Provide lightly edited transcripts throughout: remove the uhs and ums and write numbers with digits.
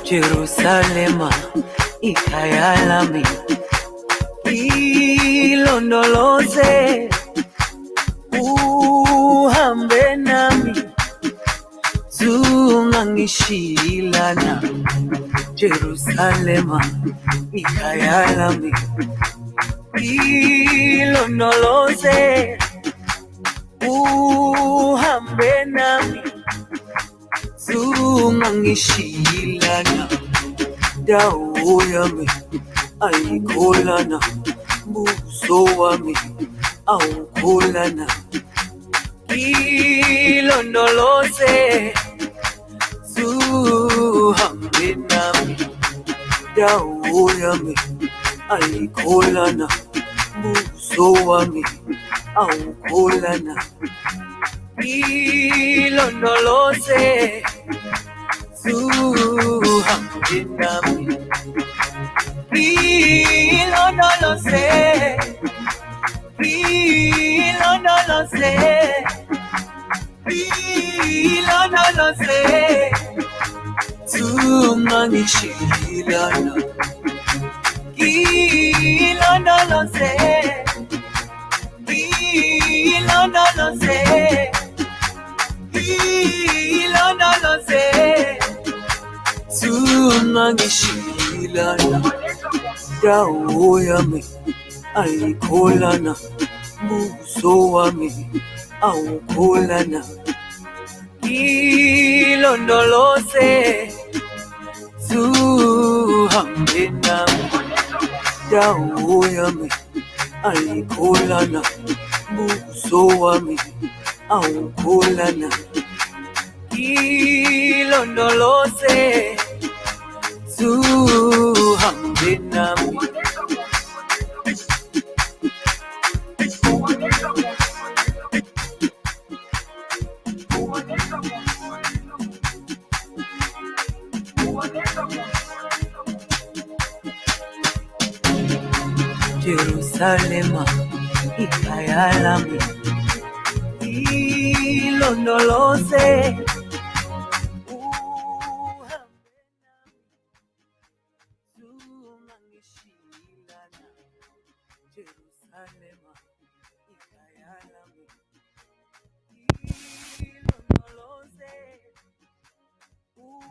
Jerusalema ikhaya lami, ilondoloze uhambe nami, zungangishilana. Jerusalema ikhaya lami, ilondoloze uhambe nami, zungangishilana. Dawo yami ayikholana, buso wami awukholana. Ilondoloze zuhambe nami, dawo yami ayikholana, buso wami awukholana. Ilondoloze zuhambe nami, ilondoloze, ilondoloze, ilondoloze, zungangishilana. Ilondoloze, ilondoloze, ilondoloze, zungangishilana. Dawo yami ayikholana, buso wami awukholana. Ilondoloze zuhambe nami, dawo yami ayikholana, buso wami awukholana. Ilondoloze zuhambe nami. Jerusalema ikhaya lami, ilondoloze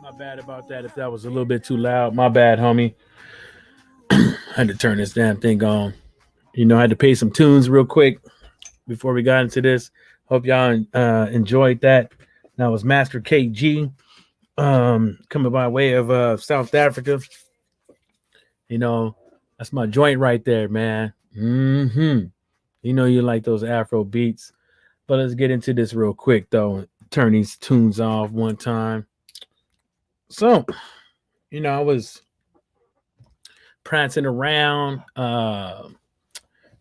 My bad about that. If that was a little bit too loud, my bad, homie. I had to turn this damn thing on. I had to pay some tunes real quick before we got into this. Hope y'all enjoyed that. That was Master KG coming by way of South Africa. That's my joint right there, man. You like those Afro beats. But let's get into this real quick, though. Turn these tunes off one time. So, I was prancing around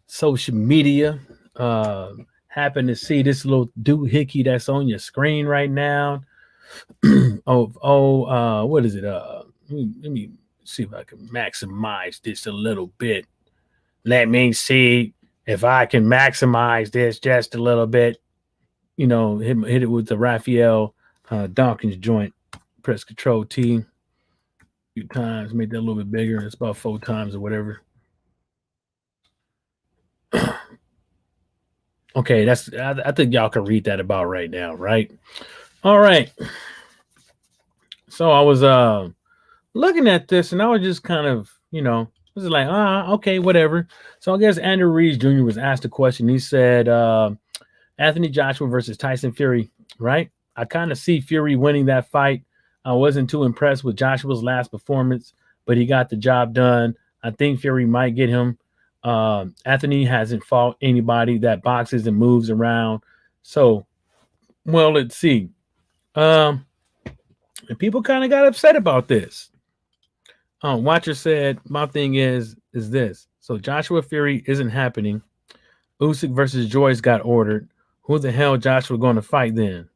social media. Happened to see this little doohickey that's on your screen right now. What is it? Let me see if I can maximize this a little bit. Let me see if I can maximize this just a little bit. Hit it with the Raphael Dawkins joint. Press Control T a few times, make that a little bit bigger. It's about 4 times or whatever. Okay, I think y'all can read that about right now, right? All right. So I was looking at this and I was just kind of, was like, okay, whatever. So I guess Andrew Reeves Jr. was asked a question. He said, Anthony Joshua versus Tyson Fury, right? I kind of see Fury winning that fight. I wasn't too impressed with Joshua's last performance, but he got the job done. I think Fury might get him. Anthony hasn't fought anybody that boxes and moves around. So, well, let's see. And people kind of got upset about this. Watcher said, my thing is this. So Joshua Fury isn't happening. Usyk versus Joyce got ordered. Who the hell Joshua going to fight then?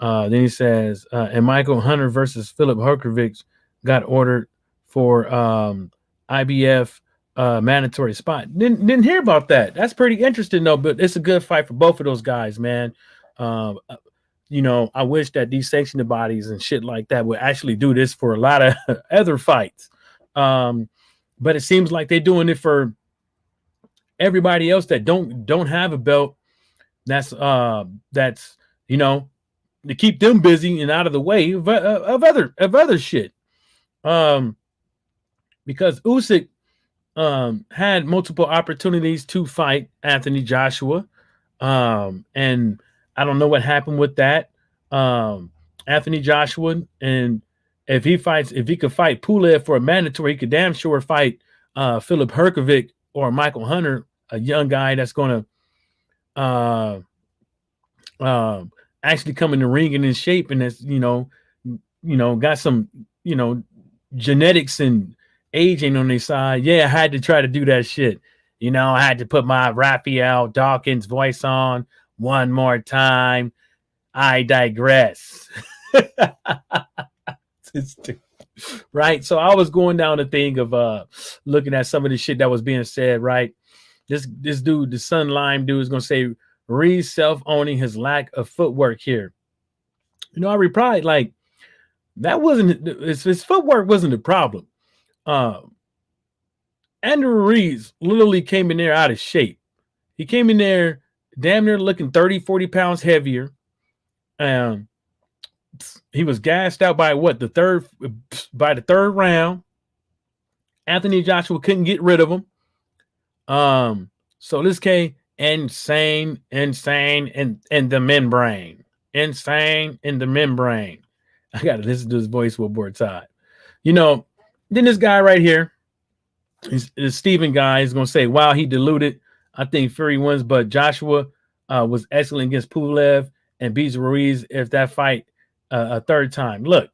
Then he says, and Michael Hunter versus Philip Herkovich got ordered for IBF mandatory spot. Didn't hear about that. That's pretty interesting though. But it's a good fight for both of those guys, man. Um, I wish that these sanctioned bodies and shit like that would actually do this for a lot of other fights. But it seems like they're doing it for everybody else that don't have a belt. That's to keep them busy and out of the way of other shit. Because Usyk had multiple opportunities to fight Anthony Joshua, and I don't know what happened with that. Anthony Joshua, and if he could fight Pulev for a mandatory, he could damn sure fight Philip Herkovic or Michael Hunter, a young guy that's going to actually come in the ring and in shape, and that's got some genetics and aging on their side. Yeah, I had to try to do that shit. I had to put my Raphael Dawkins voice on one more time. I digress. Right. So I was going down the thing of looking at some of the shit that was being said, right? This dude, the Sun Lime dude, is gonna say Reed's self-owning his lack of footwork here. I replied, like, that wasn't his footwork wasn't the problem. Andrew Reeves literally came in there out of shape. He came in there damn near looking 30, 40 pounds heavier. He was gassed out by the third round. Anthony Joshua couldn't get rid of him. So this came insane in the membrane. Insane in the membrane. I gotta listen to his voice one more time. Then this guy right here, the Steven guy, is gonna say, wow, he diluted. I think Fury wins, but Joshua was excellent against Pulev and beats Ruiz if that fight a third time. Look,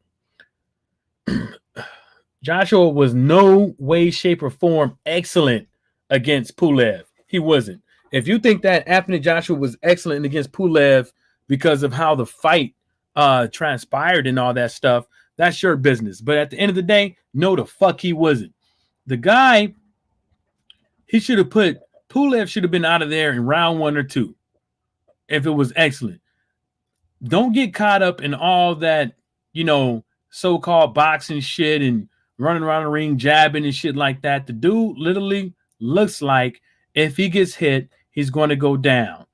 Joshua was no way, shape, or form excellent against Pulev. He wasn't. If you think that Anthony Joshua was excellent against Pulev because of how the fight transpired and all that stuff, that's your business. But at the end of the day, no, the fuck he wasn't. The guy, Pulev should have been out of there in round 1 or 2 if it was excellent. Don't get caught up in all that, so-called boxing shit and running around the ring, jabbing and shit like that. The dude literally looks like if he gets hit, he's going to go down.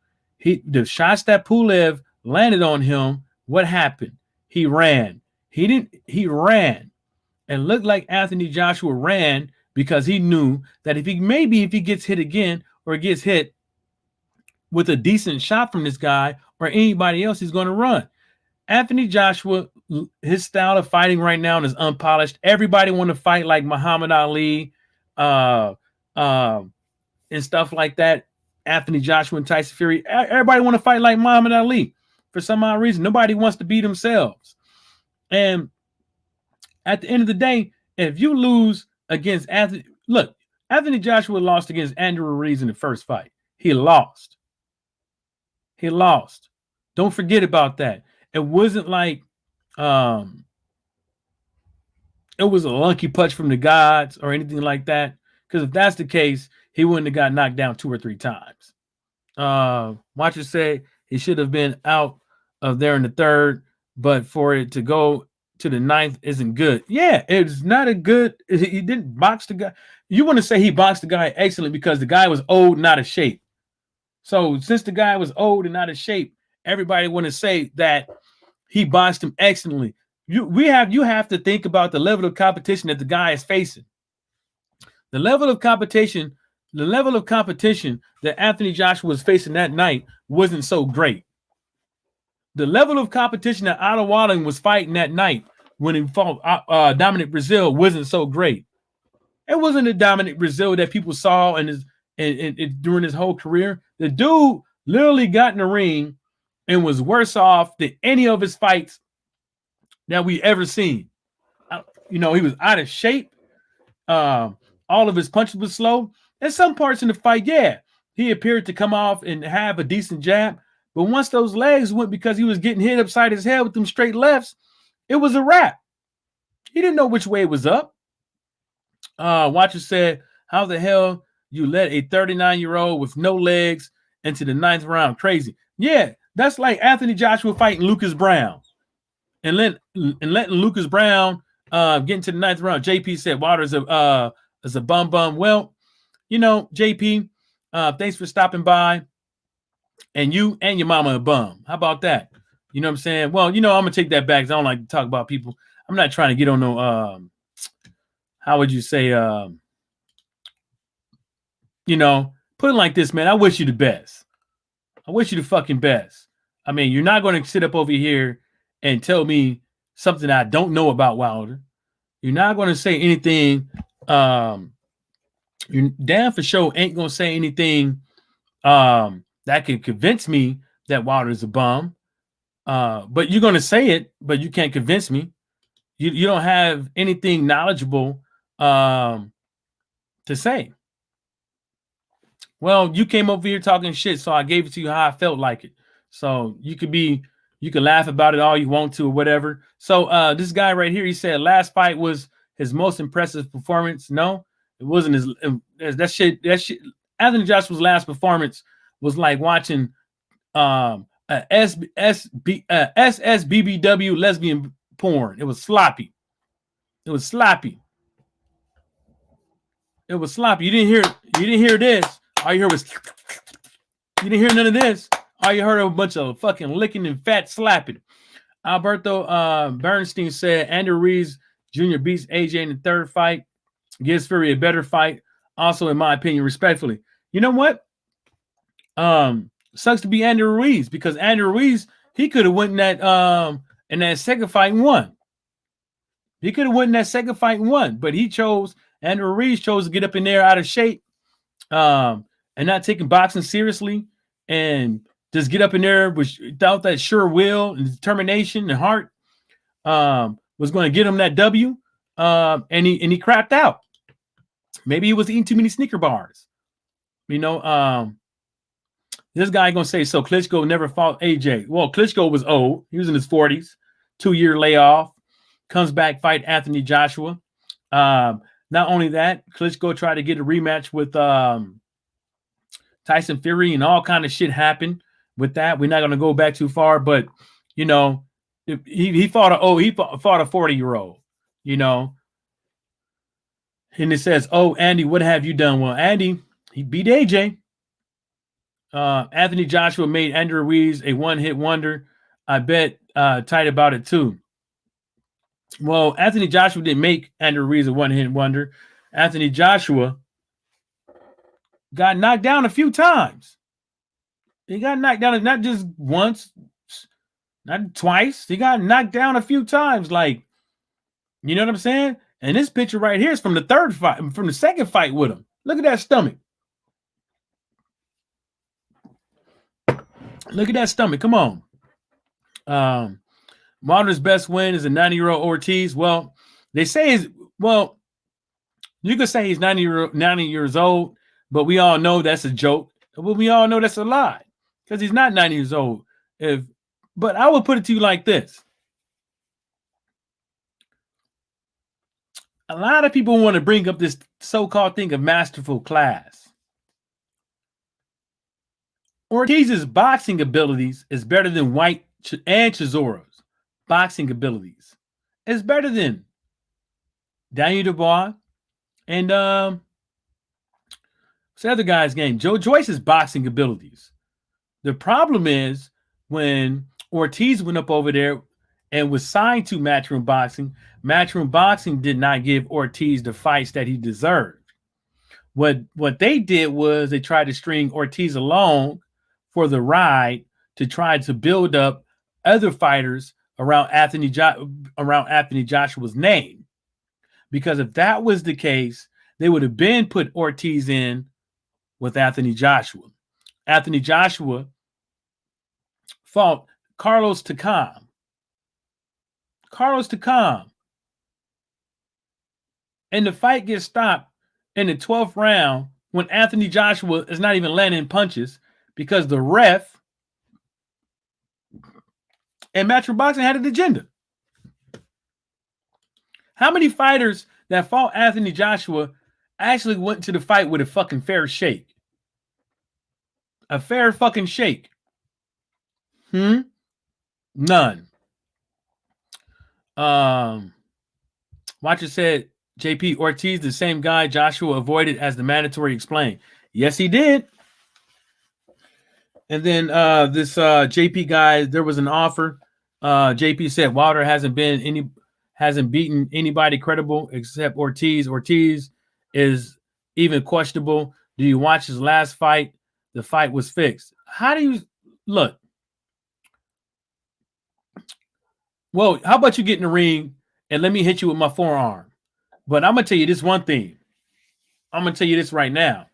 The shots that Pulev landed on him, what happened? He ran. He ran and looked like Anthony Joshua ran because he knew that if he gets hit again or gets hit with a decent shot from this guy or anybody else, he's going to run. Anthony Joshua, his style of fighting right now is unpolished. Everybody want to fight like Muhammad Ali and stuff like that. Anthony Joshua and Tyson Fury. Everybody want to fight like Muhammad Ali for some odd reason. Nobody wants to be themselves. And at the end of the day, if you lose against Anthony, look, Anthony Joshua lost against Andrew Ruiz in the first fight. He lost. Don't forget about that. It wasn't like it was a lucky punch from the gods or anything like that. Because if that's the case, he wouldn't have got knocked down 2 or 3 times. Watchers say he should have been out of there in the 3rd, but for it to go to the 9th isn't good. Yeah, it's not a good. He didn't box the guy. You want to say he boxed the guy excellent because the guy was old and out of shape. So since the guy was old and out of shape, everybody want to say that he boxed him excellently. You have to think about the level of competition that the guy is facing. The level of competition that Anthony Joshua was facing that night wasn't so great. The level of competition that Otto Walling was fighting that night when he fought Dominic Brazil wasn't so great. It wasn't the Dominic Brazil that people saw during his whole career. The dude literally got in the ring and was worse off than any of his fights that we ever seen. He was out of shape. all of his punches was slow. In some parts in the fight, yeah, he appeared to come off and have a decent jab. But once those legs went, because he was getting hit upside his head with them straight lefts, it was a wrap. He didn't know which way it was up. Watcher said, how the hell you let a 39-year-old with no legs into the 9th round? Crazy. Yeah, that's like Anthony Joshua fighting Lucas Brown and letting Lucas Brown get into the 9th round. JP said Wilder's a bum. Well, JP, thanks for stopping by. And you and your mama a bum. How about that? You know what I'm saying? Well, I'm gonna take that back because I don't like to talk about people. I'm not trying to get on no how would you say put it like this, man. I wish you the best. I wish you the fucking best. I mean, you're not going to sit up over here and tell me something I don't know about Wilder. You're not going to say anything. You damn for sure ain't going to say anything that can convince me that Wilder's a bum. But you're going to say it, but you can't convince me. You don't have anything knowledgeable to say. Well, you came over here talking shit, so I gave it to you how I felt like it. So you can laugh about it all you want to or whatever. So this guy right here, he said last fight was his most impressive performance. No, it wasn't that shit. Anthony Joshua's last performance was like watching SSBBW lesbian porn. It was sloppy. You didn't hear this. All you heard was you didn't hear none of this. All you heard was a bunch of fucking licking and fat slapping. Alberto Bernstein said Andrew Ruiz Jr. beats AJ in the 3rd fight, gives Fury a better fight. Also, in my opinion, respectfully. You know what? Sucks to be Andrew Ruiz because Andrew Ruiz, he could have went in that 2nd fight and won. He could have won that 2nd fight and won, but Andrew Ruiz chose to get up in there out of shape and not taking boxing seriously and just get up in there without that sure will and determination and heart was going to get him that W. And he crapped out. Maybe he was eating too many Snicker bars. This guy going to say, so Klitschko never fought AJ. Well, Klitschko was old. He was in his 40s, 2-year layoff, comes back, fight Anthony Joshua. Not only that, Klitschko tried to get a rematch with Tyson Fury, and all kind of shit happened with that. We're not going to go back too far, but he fought a 40-year-old, and it says, oh, Andy, what have you done? Well, Andy, he beat AJ. Anthony Joshua made Andrew Ruiz a one-hit wonder. I bet tight about it too. Well, Anthony Joshua didn't make Andrew Ruiz a one-hit wonder. Anthony Joshua got knocked down a few times. He got knocked down not just once, not twice. He got knocked down a few times. Like, you know what I'm saying? And this picture right here is from the 3rd fight, from the 2nd fight with him. Look at that stomach. Look at that stomach. Come on. Wilder's best win is a 90-year-old Ortiz. Well, they say you could say he's 90 years old, but we all know that's a joke. But we all know that's a lie because he's not 90 years old. But I would put it to you like this. A lot of people want to bring up this so-called thing of masterful class. Ortiz's boxing abilities is better than White and Chisora's boxing abilities. It's better than Daniel Dubois and what's the other guy's name? Joe Joyce's boxing abilities. The problem is when Ortiz went up over there and was signed to Matchroom Boxing did not give Ortiz the fights that he deserved. What they did was they tried to string Ortiz along for the ride to try to build up other fighters around Anthony Joshua's name. Because if that was the case, they would have been put Ortiz in with Anthony Joshua. Anthony Joshua fought Carlos Takam. and the fight gets stopped in the 12th round when Anthony Joshua is not even landing punches because the ref and Matchroom Boxing had an agenda. How many fighters that fought Anthony Joshua actually went to the fight with a fucking fair shake? A fair fucking shake. None. Watcher said JP Ortiz, the same guy Joshua avoided as the mandatory explained. Yes, he did. And then this JP guy, there was an offer. JP said Wilder hasn't beaten anybody credible except Ortiz. Ortiz is even questionable. Do you watch his last fight? The fight was fixed. How do you look? Well, how about you get in the ring and let me hit you with my forearm? But I'm going to tell you this one thing. I'm going to tell you this right now.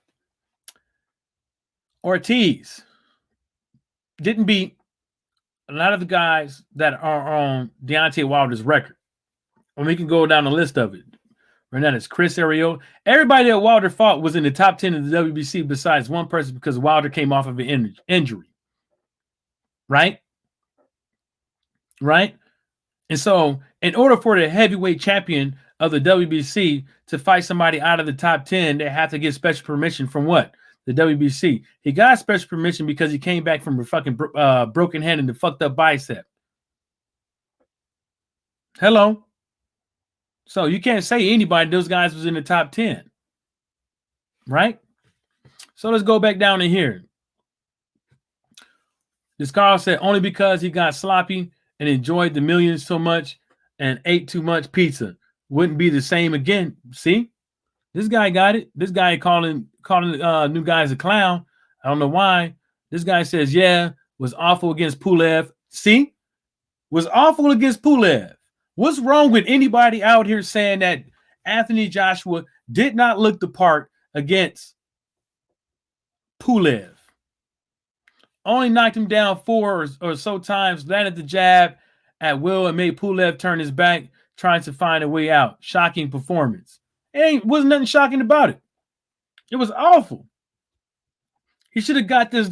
Ortiz didn't beat a lot of the guys that are on Deontay Wilder's record. And we can go down the list of it. Right now, it's Chris Ariel. Everybody that Wilder fought was in the top 10 of the WBC besides one person because Wilder came off of an injury. Right? Right? And so, in order for the heavyweight champion of the WBC to fight somebody out of the top 10, they have to get special permission from what? The WBC. He got special permission because he came back from a fucking broken hand and the fucked up bicep. Hello? So you can't say anybody, those guys was in the top 10. Right? So let's go back down in here. This Carl said only because he got sloppy and enjoyed the millions so much and ate too much pizza. Wouldn't be the same again. See? This guy got it. This guy calling new guys a clown. I don't know why. This guy says, yeah, was awful against Pulev. See? Was awful against Pulev. What's wrong with anybody out here saying that Anthony Joshua did not look the part against Pulev? Only knocked him down 4 or so times, landed the jab at will and made Pulev turn his back, trying to find a way out. Shocking performance. Wasn't nothing shocking about it. It was awful. He should have got this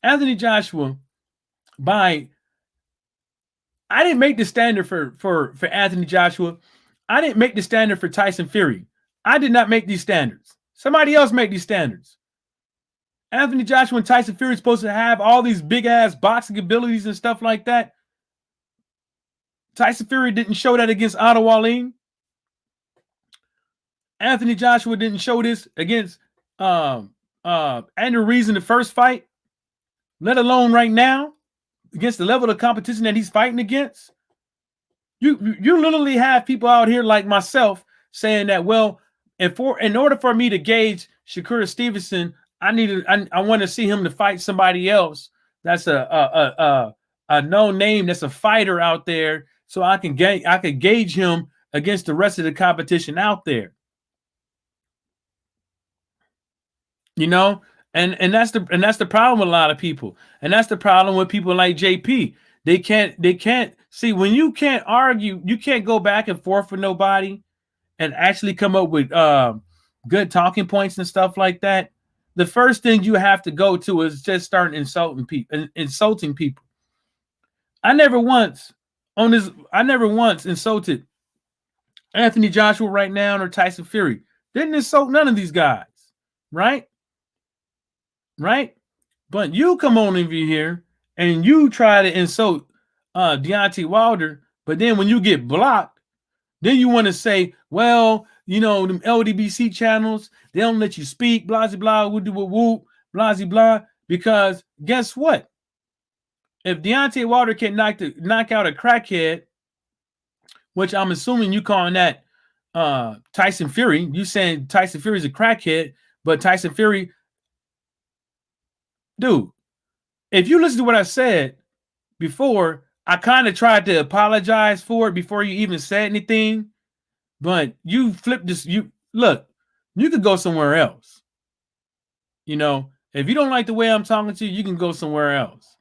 Anthony Joshua by. I didn't make the standard for Anthony Joshua. I didn't make the standard for Tyson Fury. I did not make these standards. Somebody else made these standards. Anthony Joshua and Tyson Fury are supposed to have all these big ass boxing abilities and stuff like that. Tyson Fury didn't show that against Otto Wallin. Anthony Joshua didn't show this against Andrew Rees in the first fight, let alone right now against the level of competition that he's fighting against. You literally have people out here like myself saying that, well, in order for me to gauge Shakur Stevenson, I want to see him to fight somebody else that's a known name, that's a fighter out there, so I could gauge him against the rest of the competition out there. You know, and that's the problem with a lot of people, and that's the problem with people like JP. They can't see when you can't argue, you can't go back and forth with nobody, and actually come up with good talking points and stuff like that. The first thing you have to go to is just start insulting people. I never once insulted Anthony Joshua right now or Tyson Fury. Didn't insult none of these guys, right? Right? But you come on over here and you try to insult Deontay Wilder, but then when you get blocked, then you want to say, well, you know, them LDBC channels, they don't let you speak, blah, blah, blah, whoop, whoop, whoop, blah, blah, because guess what? If Deontay Wilder can knock out a crackhead, which I'm assuming you calling that Tyson Fury, you saying Tyson Fury's a crackhead, but Tyson Fury, dude, if you listen to what I said before, I kind of tried to apologize for it before you even said anything, but you flipped this. You could go somewhere else. You know, if you don't like the way I'm talking to you, you can go somewhere else.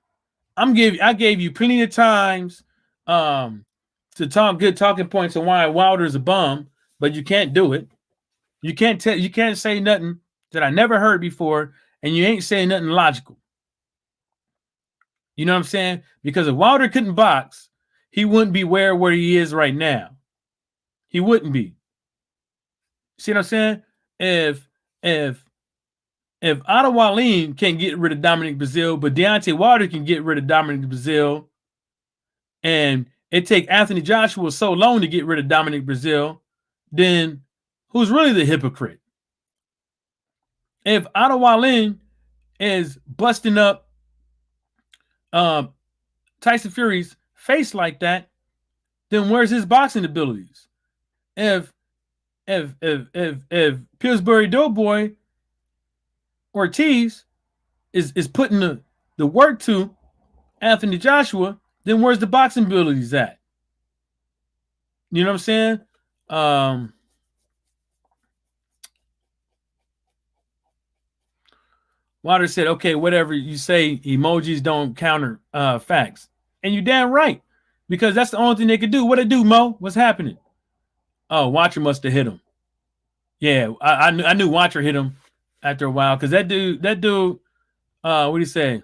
I gave you plenty of times to talk good talking points on why Wilder's a bum, but you can't do it. You can't say nothing that I never heard before, and you ain't saying nothing logical. You know what I'm saying? Because if Wilder couldn't box, he wouldn't be where he is right now. He wouldn't be. See what I'm saying? If Ottawaline can't get rid of Dominic Breazeale, but Deontay Wilder can get rid of Dominic Breazeale, and it take Anthony Joshua so long to get rid of Dominic Breazeale, then who's really the hypocrite? If Ottawaline is busting up Tyson Fury's face like that, then where's his boxing abilities? If Pillsbury Doughboy Ortiz is putting the work to Anthony Joshua, then where's the boxing abilities at? You know what I'm saying? Wilder said, okay, whatever you say, emojis don't counter facts. And you're damn right. Because that's the only thing they could do. What they do, Mo? What's happening? Oh, Watcher must have hit him. Yeah, I knew Watcher hit him after a while. Because that dude, what do you say?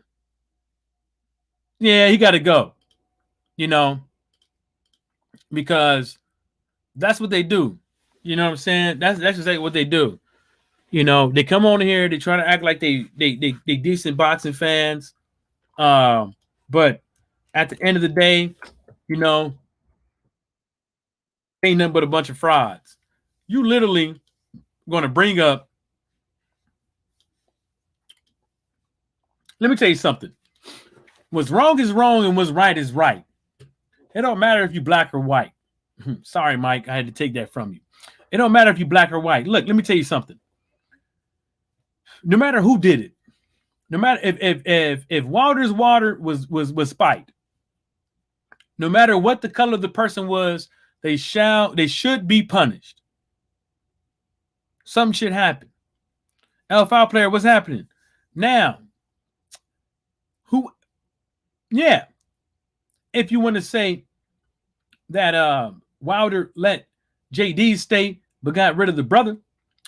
Yeah, he got to go. You know, because that's what they do. You know what I'm saying? That's exactly what they do. You know, they come on here, they try to act like they decent boxing fans. But at the end of the day, you know, ain't nothing but a bunch of frauds. You literally going to bring up. Let me tell you something. What's wrong is wrong and what's right is right. It don't matter if you're black or white. Sorry, Mike, I had to take that from you. It don't matter if you're black or white. Look, let me tell you something. No matter who did it, no matter if Wilder's water was spiked, no matter what the color of the person was, they should be punished. Something should happen. L5 player, what's happening? Now, if you want to say that Wilder let JD stay but got rid of the brother,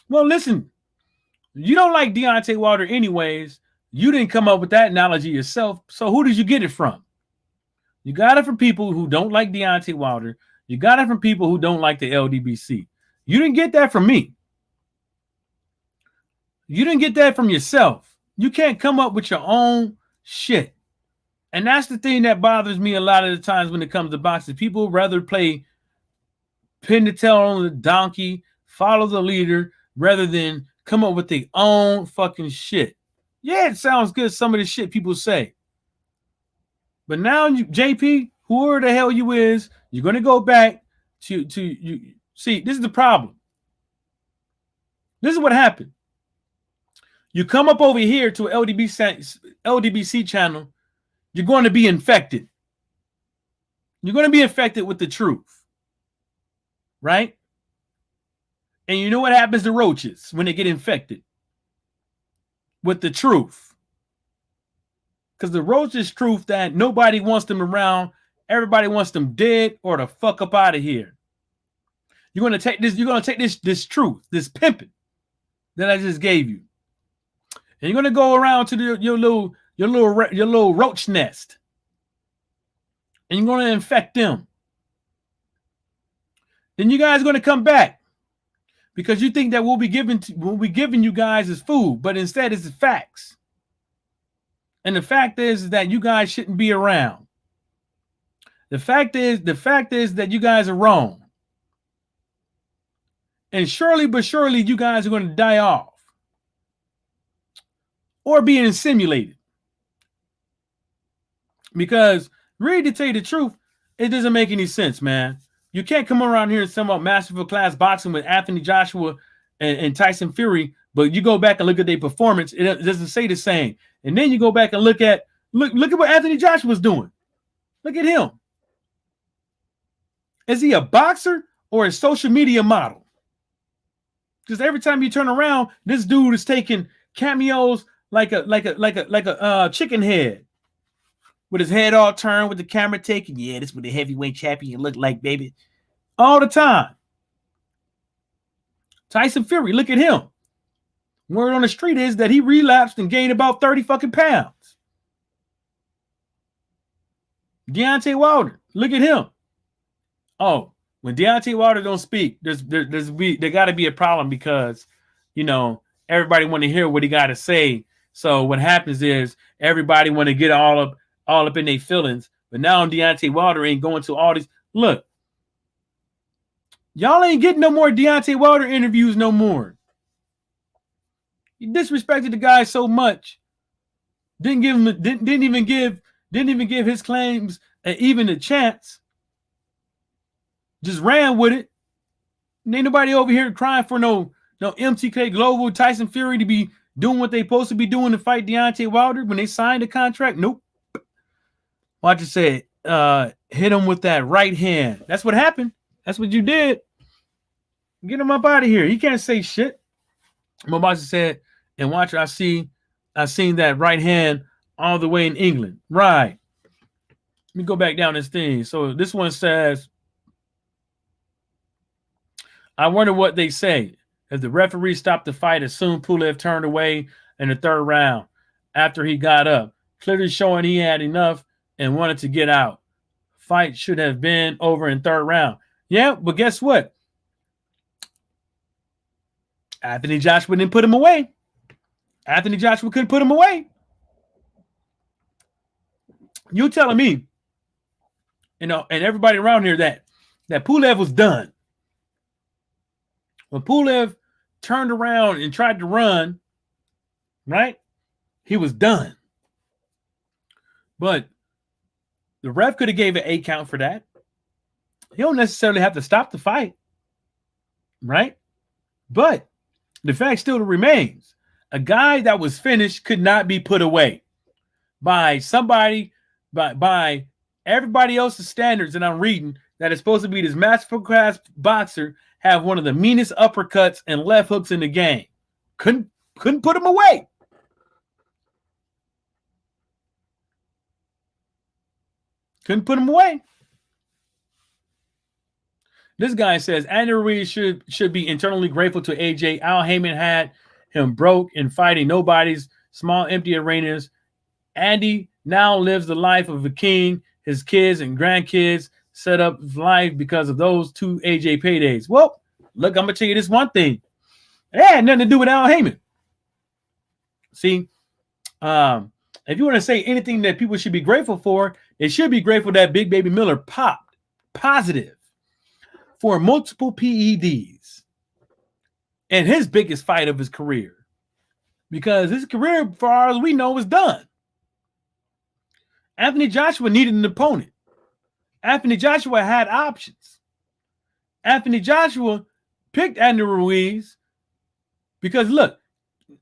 well, listen, you don't like Deontay Wilder anyways. You didn't come up with that analogy yourself. So who did you get it from? You got it from people who don't like Deontay Wilder. You got it from people who don't like the LDBC. You didn't get that from me. You didn't get that from yourself. You can't come up with your own shit. And that's the thing that bothers me a lot of the times when it comes to boxing. People rather play pin the tail on the donkey, follow the leader, rather than come up with their own fucking shit. Yeah, it sounds good, some of the shit people say. But now, JP, whoever the hell you is, you're going to go back to you. See, this is the problem. This is what happened. You come up over here to LDBC channel, you're going to be infected. You're going to be infected with the truth. Right? And you know what happens to roaches when they get infected? With the truth. Because the roaches' truth that nobody wants them around, everybody wants them dead or the fuck up out of here. You're going to take this truth, this pimping that I just gave you. And you're going to go around to your little roach nest. And you're going to infect them. Then you guys are going to come back. Because you think that we'll be giving you guys as food, but instead it's facts. And the fact is that you guys shouldn't be around. The fact is that you guys are wrong. And surely but surely you guys are going to die off. Or being simulated. Because really, to tell you the truth, it doesn't make any sense, man. You can't come around here and talk about masterful class boxing with Anthony Joshua and Tyson Fury, but you go back and look at their performance, it doesn't say the same. And then you go back and look at what Anthony Joshua's doing. Look at him. Is he a boxer or a social media model? Because every time you turn around, this dude is taking cameos like a chicken head. With his head all turned, with the camera taken. Yeah, this is what the heavyweight champion look like, baby. All the time. Tyson Fury, look at him. Word on the street is that he relapsed and gained about 30 fucking pounds. Deontay Wilder, look at him. Oh, when Deontay Wilder don't speak, there got to be a problem because, you know, everybody want to hear what he got to say. So what happens is everybody want to get all up in their feelings. But now Deontay Wilder ain't going to all these. Look, y'all ain't getting no more Deontay Wilder interviews no more. You disrespected the guy so much. Didn't even give his claims even a chance. Just ran with it. Ain't nobody over here crying for no MTK Global Tyson Fury to be doing what they supposed to be doing to fight Deontay Wilder when they signed the contract. Nope. Watch it say, hit him with that right hand. That's what happened. That's what you did. Get him up out of here. He can't say shit. Mobasa said, and watch, I seen that right hand all the way in England. Right. Let me go back down this thing. So this one says, I wonder what they say. If the referee stopped the fight as soon Pulev turned away in the third round after he got up, clearly showing he had enough and wanted to get out. Fight should have been over in third round. Yeah, but guess what? Anthony Joshua didn't put him away. Anthony Joshua couldn't put him away. You telling me, you know, and everybody around here that Pulev was done. When Pulev turned around and tried to run, right, he was done. But the ref could have gave an 8 count for that. He don't necessarily have to stop the fight, right? But the fact still remains. A guy that was finished could not be put away by somebody, by everybody else's standards that I'm reading, that is supposed to be this masterclass boxer, have one of the meanest uppercuts and left hooks in the game. Couldn't put him away. Couldn't put him away. This guy says Andy Ruiz should be internally grateful to AJ. Al Heyman had him broke in fighting nobodies, small empty arenas. Andy now lives the life of a king. His kids and grandkids set up life because of those 2 AJ paydays. Well, look, I'm gonna tell you this one thing. It had nothing to do with Al Heyman. See, if you want to say anything that people should be grateful for, they should be grateful that Big Baby Miller popped positive for multiple PEDs and his biggest fight of his career, because his career, as far as we know, is done. Anthony Joshua needed an opponent. Anthony Joshua had options. Anthony Joshua picked Andy Ruiz because, look,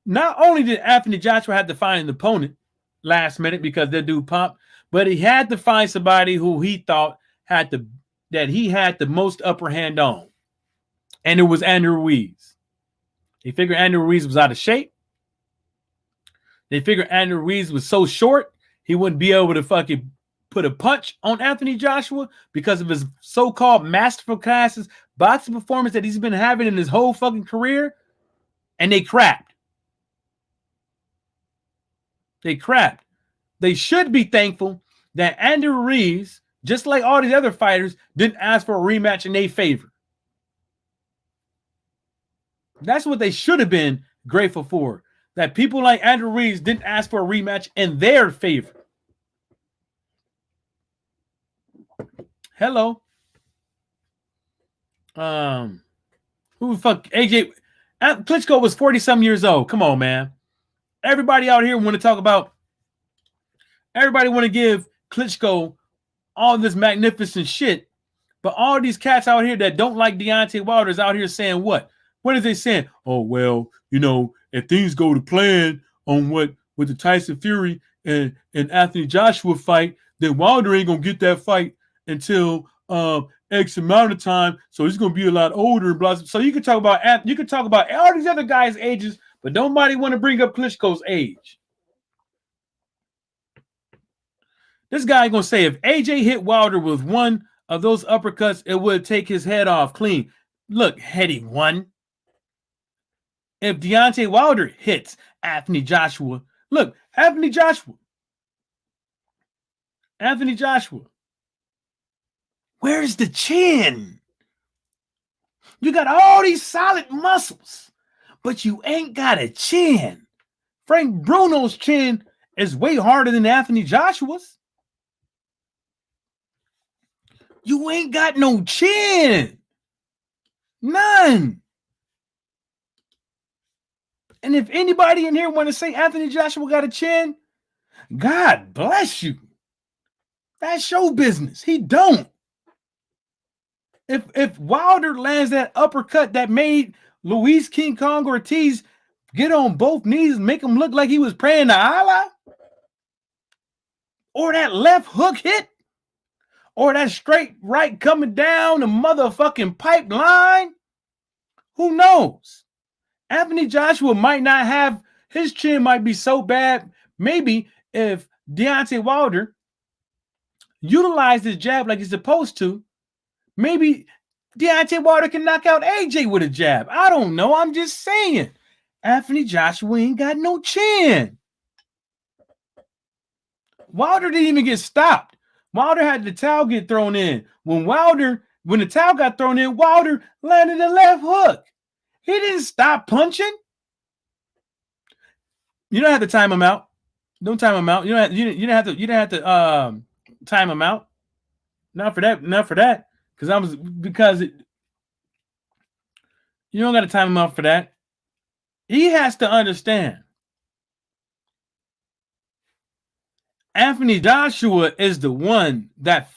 not only did Anthony Joshua have to find an opponent last minute because that dude popped, but he had to find somebody who he thought that he had the most upper hand on. And it was Andy Ruiz. They figured Andy Ruiz was out of shape. They figured Andy Ruiz was so short, he wouldn't be able to fucking put a punch on Anthony Joshua because of his so-called masterful classes boxing performance that he's been having in his whole fucking career. And they crapped. They crapped. They should be thankful that Andy Ruiz, just like all these other fighters, didn't ask for a rematch in their favor. That's what they should have been grateful for. That people like Andrew Ruiz didn't ask for a rematch in their favor. Hello. Who the fuck? AJ Klitschko was 40-some years old. Come on, man. Everybody out here want to talk about. Everybody want to give Klitschko all this magnificent shit, but all these cats out here that don't like Deontay Wilder is out here saying what? What is they saying? Oh, well, you know, if things go to plan on what with the Tyson Fury and Anthony Joshua fight, then Wilder ain't gonna get that fight until X amount of time. So he's gonna be a lot older. Blah. So you can talk about all these other guys' ages, but nobody want to bring up Klitschko's age. This guy gonna say if AJ hit Wilder with one of those uppercuts, it would take his head off clean. Look, heady one. if Deontay Wilder hits Anthony Joshua, look, Anthony Joshua, where's the chin? You got all these solid muscles, but you ain't got a chin. Frank Bruno's chin is way harder than Anthony Joshua's. You ain't got no chin. None. And if anybody in here want to say Anthony Joshua got a chin, God bless you. That's show business. He don't. If Wilder lands that uppercut that made Luis King Kong Ortiz get on both knees and make him look like he was praying to Allah, or that left hook hit, or that straight right coming down the motherfucking pipeline, who knows? Anthony Joshua might not have, his chin might be so bad. Maybe if Deontay Wilder utilized his jab like he's supposed to, maybe Deontay Wilder can knock out AJ with a jab. I don't know. I'm just saying. Anthony Joshua ain't got no chin. Wilder didn't even get stopped. Wilder had the towel get thrown in. When the towel got thrown in, Wilder landed a left hook. He didn't stop punching. You don't have to time him out. Don't time him out. You didn't have to time him out. Not for that. Because you don't got to time him out for that. He has to understand. Anthony Joshua is the one that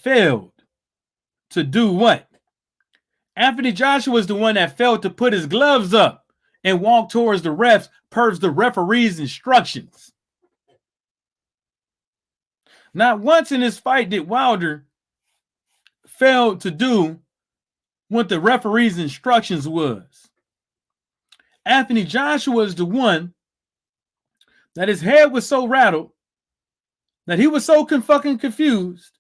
failed to do what? Anthony Joshua is the one that failed to put his gloves up and walk towards the refs, per the referee's instructions. Not once in this fight did Wilder fail to do what the referee's instructions was. Anthony Joshua is the one that his head was so rattled, that he was so fucking confused,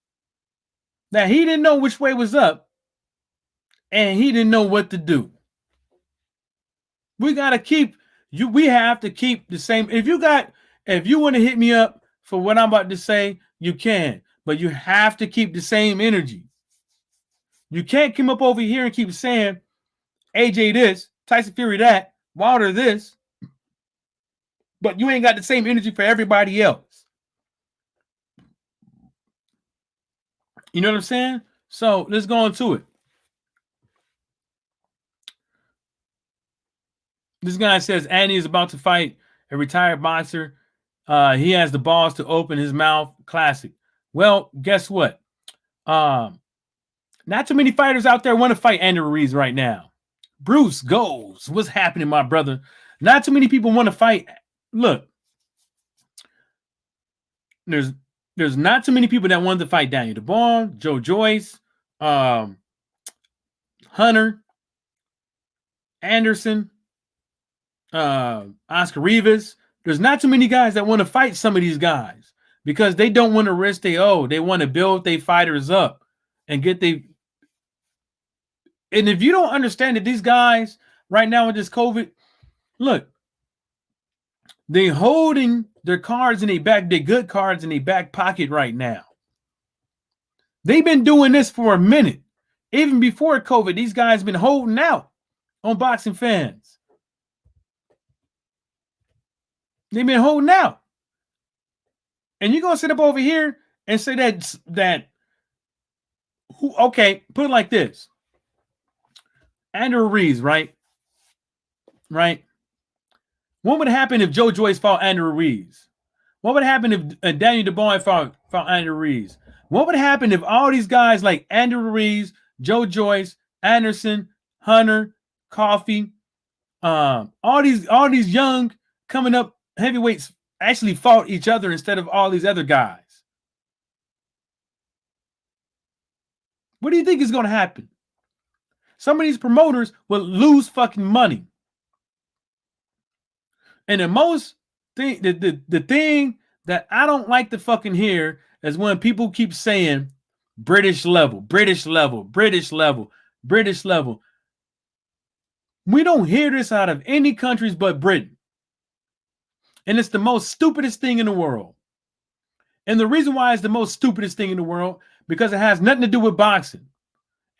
that he didn't know which way was up, and he didn't know what to do. We have to keep the same. If you want to hit me up for what I'm about to say, you can, but you have to keep the same energy. You can't come up over here and keep saying AJ this, Tyson Fury that, Wilder this, but you ain't got the same energy for everybody else. You know what I'm saying? So let's go into it. This guy says Andy is about to fight a retired boxer. He has the balls to open his mouth. Classic. Well, guess what? Not too many fighters out there want to fight Andy Ruiz right now. Bruce goes. What's happening, my brother? Not too many people want to fight. Look, there's not too many people that want to fight Daniel DeBarn, Joe Joyce, Hunter, Anderson, Oscar Rivas. There's not too many guys that want to fight some of these guys because they don't want to risk they want to build their fighters up and get they. And if you don't understand that these guys right now with this COVID, look, they holding their cards in their back, their good cards in their back pocket right now. They've been doing this for a minute. Even before COVID, these guys been holding out on boxing fans. They've been holding out. And you're going to sit up over here and say okay, put it like this. Andrew Ruiz, right? Right? What would happen if Joe Joyce fought Andrew Ruiz? What would happen if Daniel DeBarn fought Andrew Ruiz? What would happen if all these guys like Andrew Ruiz, Joe Joyce, Anderson, Hunter, Coffey, all these young coming up heavyweights actually fought each other instead of all these other guys? What do you think is going to happen? Some of these promoters will lose fucking money. And the thing that I don't like to fucking hear is when people keep saying British level, British level, British level, British level. We don't hear this out of any countries but Britain. And it's the most stupidest thing in the world. And the reason why it's the most stupidest thing in the world, because it has nothing to do with boxing.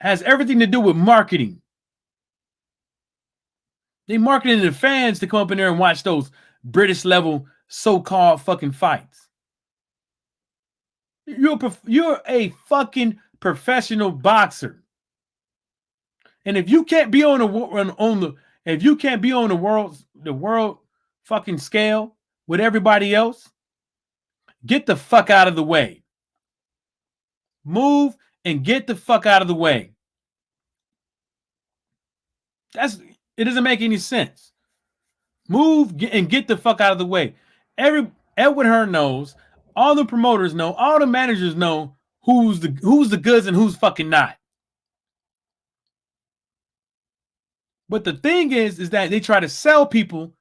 It has everything to do with marketing. They marketing the fans to come up in there and watch those British level so-called fucking fights. You're a fucking professional boxer. And if you can't be on the world fucking scale with everybody else, get the fuck out of the way. Move and get the fuck out of the way. It doesn't make any sense. Move and get the fuck out of the way. Edward Hearn knows, all the promoters know, all the managers know who's the goods and who's fucking not. But the thing is that they try to sell people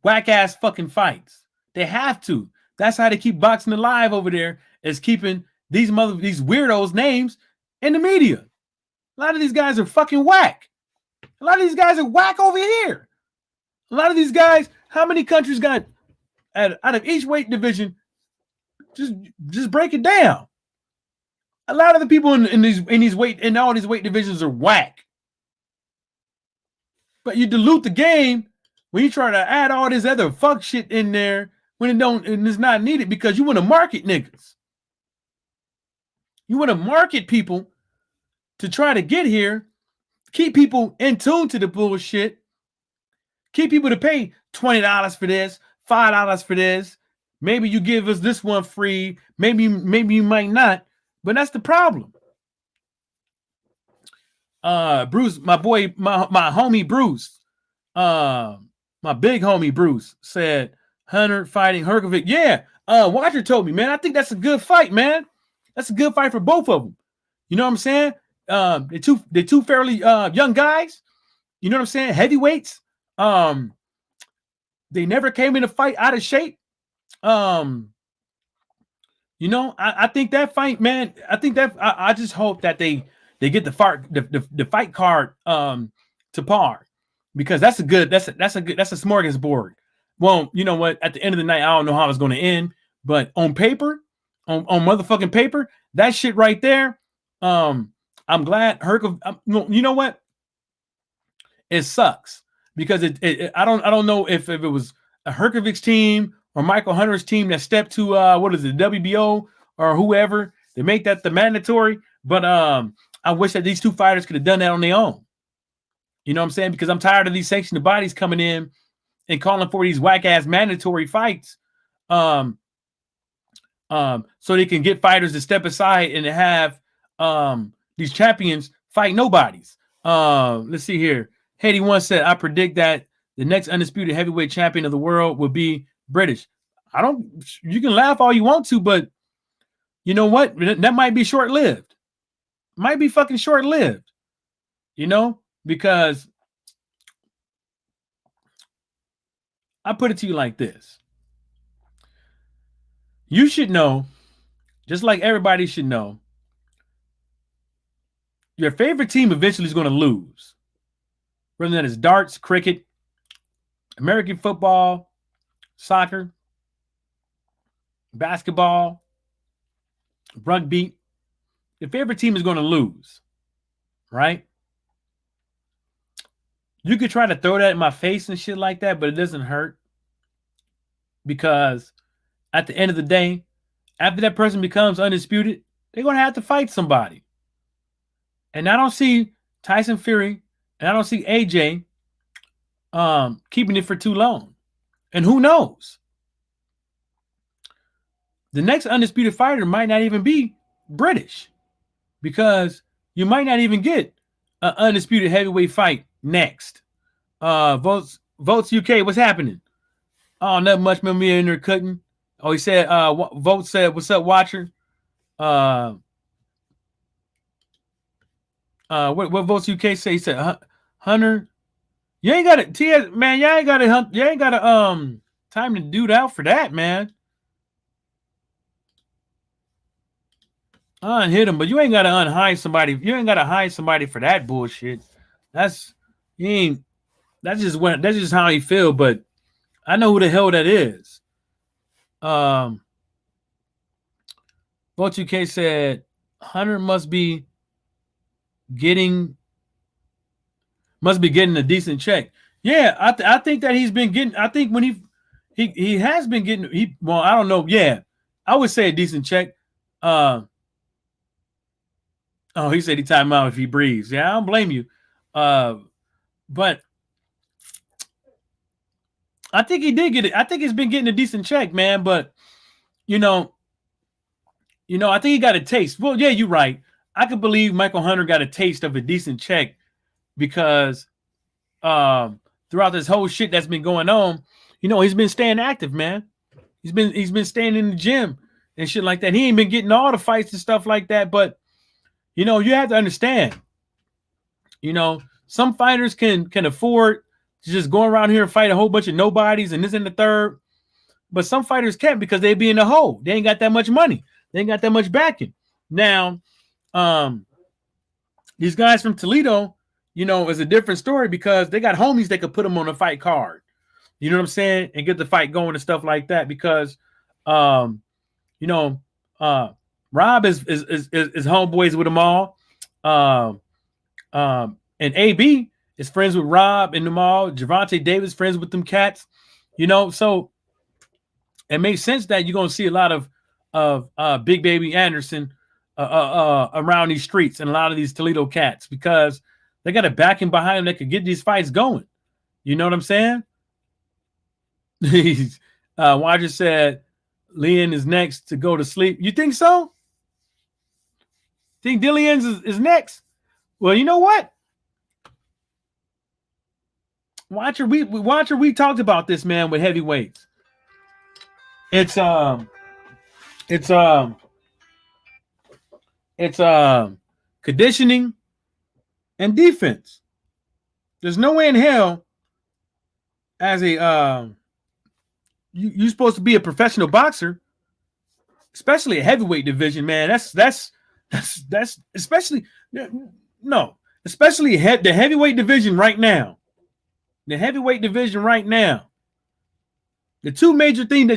whack ass fucking fights. They have to. That's how they keep boxing alive over there, is keeping these weirdos' names in the media. A lot of these guys are fucking whack. A lot of these guys are whack over here. A lot of these guys, how many countries got out of each weight division? Just break it down. A lot of the people in all these weight divisions are whack. But you dilute the game when you try to add all this other fuck shit in there when it's not needed, because you want to market niggas. You want to market people to try to get here, keep people in tune to the bullshit, keep people to pay $20 for this, $5 for this. Maybe you give us this one free. Maybe you might not. But that's the problem. Bruce, my boy, my homie Bruce, my big homie Bruce said Hunter fighting Herkovic. Yeah, Watcher told me, man. I think that's a good fight, man. That's a good fight for both of them. You know what I'm saying? They're two fairly young guys. You know what I'm saying? Heavyweights. They never came in a fight out of shape. You know, I think that fight, man. I think that I just hope that they get the fight card to par, because that's a smorgasbord. Well, you know what? At the end of the night, I don't know how it's going to end, but on paper, on motherfucking paper, that shit right there. I'm glad you know what? It sucks because I don't know if it was a Herkovic's team or Michael Hunter's team that stepped to WBO or whoever to make that the mandatory. But I wish that these two fighters could have done that on their own. You know what I'm saying? Because I'm tired of these sanctioned bodies coming in and calling for these whack ass mandatory fights, so they can get fighters to step aside and have these champions fight nobodies. Let's see here. Haiti once said, "I predict that the next undisputed heavyweight champion of the world will be British." You can laugh all you want to, but you know what? That might be short-lived. Might be fucking short-lived. You know, because I put it to you like this. You should know, just like everybody should know, your favorite team eventually is going to lose. Whether that is darts, cricket, American football, soccer, basketball, rugby, your favorite team is going to lose, right? You could try to throw that in my face and shit like that, but it doesn't hurt, because at the end of the day, after that person becomes undisputed, they're going to have to fight somebody. And I don't see Tyson Fury and I don't see AJ keeping it for too long. And who knows? The next undisputed fighter might not even be British, because you might not even get an undisputed heavyweight fight next. Votes UK, what's happening? Oh, not much. Remember me in there cutting. Oh, he said, Vote said, "What's up, Watcher?" What Votes UK say? He said, Hunter, you ain't got it, man. You ain't got to time to dude out for that, man. Unhit him, but you ain't got to unhide somebody. You ain't got to hide somebody for that bullshit. You ain't. That's just how he feel. But I know who the hell that is. Vote UK said Hunter getting must be getting a decent check. Yeah, I think that he's been getting. I think when he has been getting. Well, I don't know. Yeah, I would say a decent check. Oh, he said he time out if he breathes. Yeah, I don't blame you. But I think he did get it. I think he's been getting a decent check, man. But you know, I think he got a taste. Well, yeah, you're right. I could believe Michael Hunter got a taste of a decent check because throughout this whole shit that's been going on, he's been staying active, man. He's been staying in the gym and shit like that. He ain't been getting all the fights and stuff like that, but you have to understand. Some fighters can afford to just go around here and fight a whole bunch of nobodies and this and the third. But some fighters can't because they be in the hole. They ain't got that much money. They ain't got that much backing. Now, these guys from Toledo, is a different story because they got homies that could put them on a fight card. You know what I'm saying? And get the fight going and stuff like that because, Rob is homeboys with them all. And AB is friends with Rob and them all. Gervonta Davis friends with them cats. So it makes sense that you're gonna see a lot of Big Baby Anderson around these streets and a lot of these Toledo cats because they got a backing behind them that could get these fights going. You know what I'm saying? Roger said Leon is next to go to sleep. You think so? Think Dillians is next? Well, you know what? Watcher, we talked about this, man, with heavyweights. It's conditioning and defense. There's no way in hell as a you're supposed to be a professional boxer, especially a heavyweight division, man. That's especially especially the heavyweight division right now. The heavyweight division right now. The two major things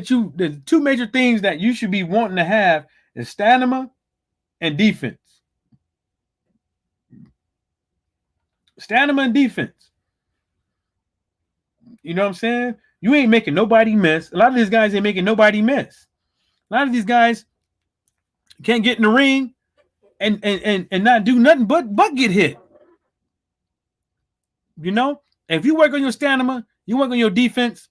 that you should be wanting to have is stamina and defense. Stamina and defense. You know what I'm saying? You ain't making nobody miss. A lot of these guys ain't making nobody miss. A lot of these guys can't get in the ring and not do nothing but get hit. If you work on your stamina, you work on your defense,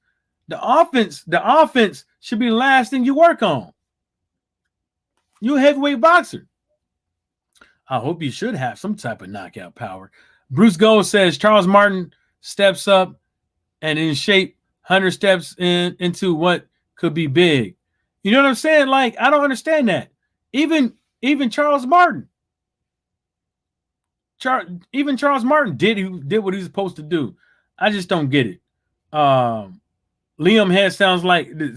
the offense should be the last thing you work on. You're a heavyweight boxer. I hope you should have some type of knockout power. Bruce Gold says Charles Martin steps up and in shape. Hunter steps into what could be big. You know what I'm saying? Like, I don't understand that. Even Charles Martin. Even Charles Martin did what he was supposed to do. I just don't get it. Liam Head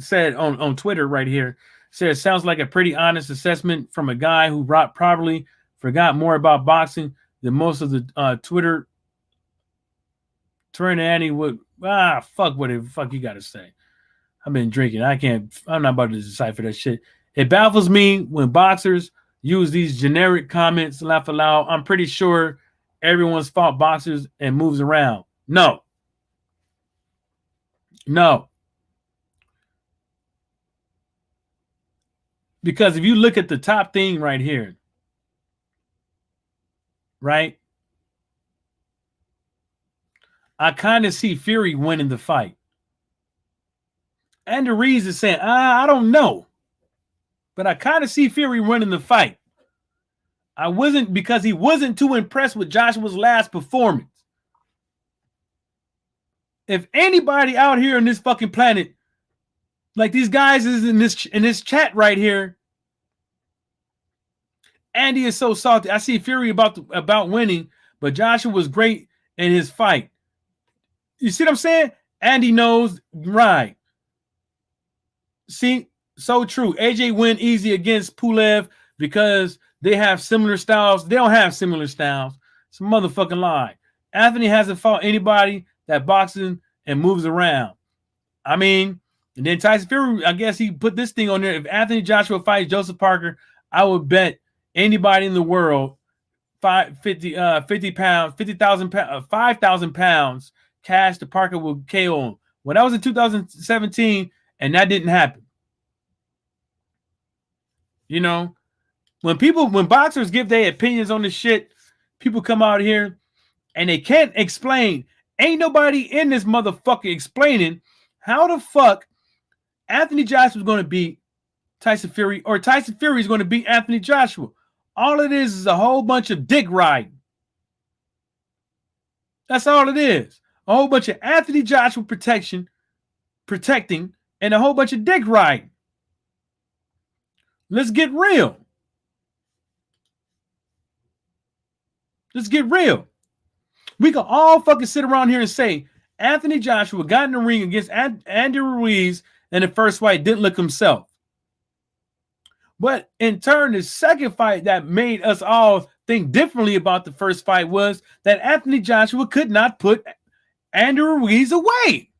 said on Twitter right here, says sounds like a pretty honest assessment from a guy who probably forgot more about boxing than most of the Twitter Annie would. Fuck whatever fuck you gotta say. I've been drinking. I'm not about to decipher that shit. It baffles me when boxers use these generic comments to laugh aloud. I'm pretty sure everyone's fought boxers and moves around. No. Because if you look at the top thing right here, right? I kind of see Fury winning the fight. And the reason is saying, I don't know. But I kind of see Fury winning the fight. Because he wasn't too impressed with Joshua's last performance. If anybody out here on this fucking planet, like these guys is in this chat right here, Andy is so salty. I see Fury about winning, but Joshua was great in his fight. You see what I'm saying? Andy knows, right. See, so true. AJ win easy against Pulev because they have similar styles. They don't have similar styles. It's a motherfucking lie. Anthony hasn't fought anybody that boxing and moves around. I mean, and then Tyson Fury, I guess he put this thing on there. If Anthony Joshua fights Joseph Parker, I would bet anybody in the world 50 pounds, 50,000 pounds, 5,000 pounds cash to Parker will KO him. Well, that was in 2017, and that didn't happen. You know, when boxers give their opinions on this shit, people come out here and they can't explain. Ain't nobody in this motherfucker explaining how the fuck Anthony Joshua is going to beat Tyson Fury, or Tyson Fury is going to beat Anthony Joshua. All it is a whole bunch of dick riding. That's all it is. A whole bunch of Anthony Joshua protecting, and a whole bunch of dick riding. Let's get real. Let's get real. We can all fucking sit around here and say Anthony Joshua got in the ring against Andy Ruiz in the first fight, didn't look himself. But in turn, the second fight that made us all think differently about the first fight was that Anthony Joshua could not put Andy Ruiz away.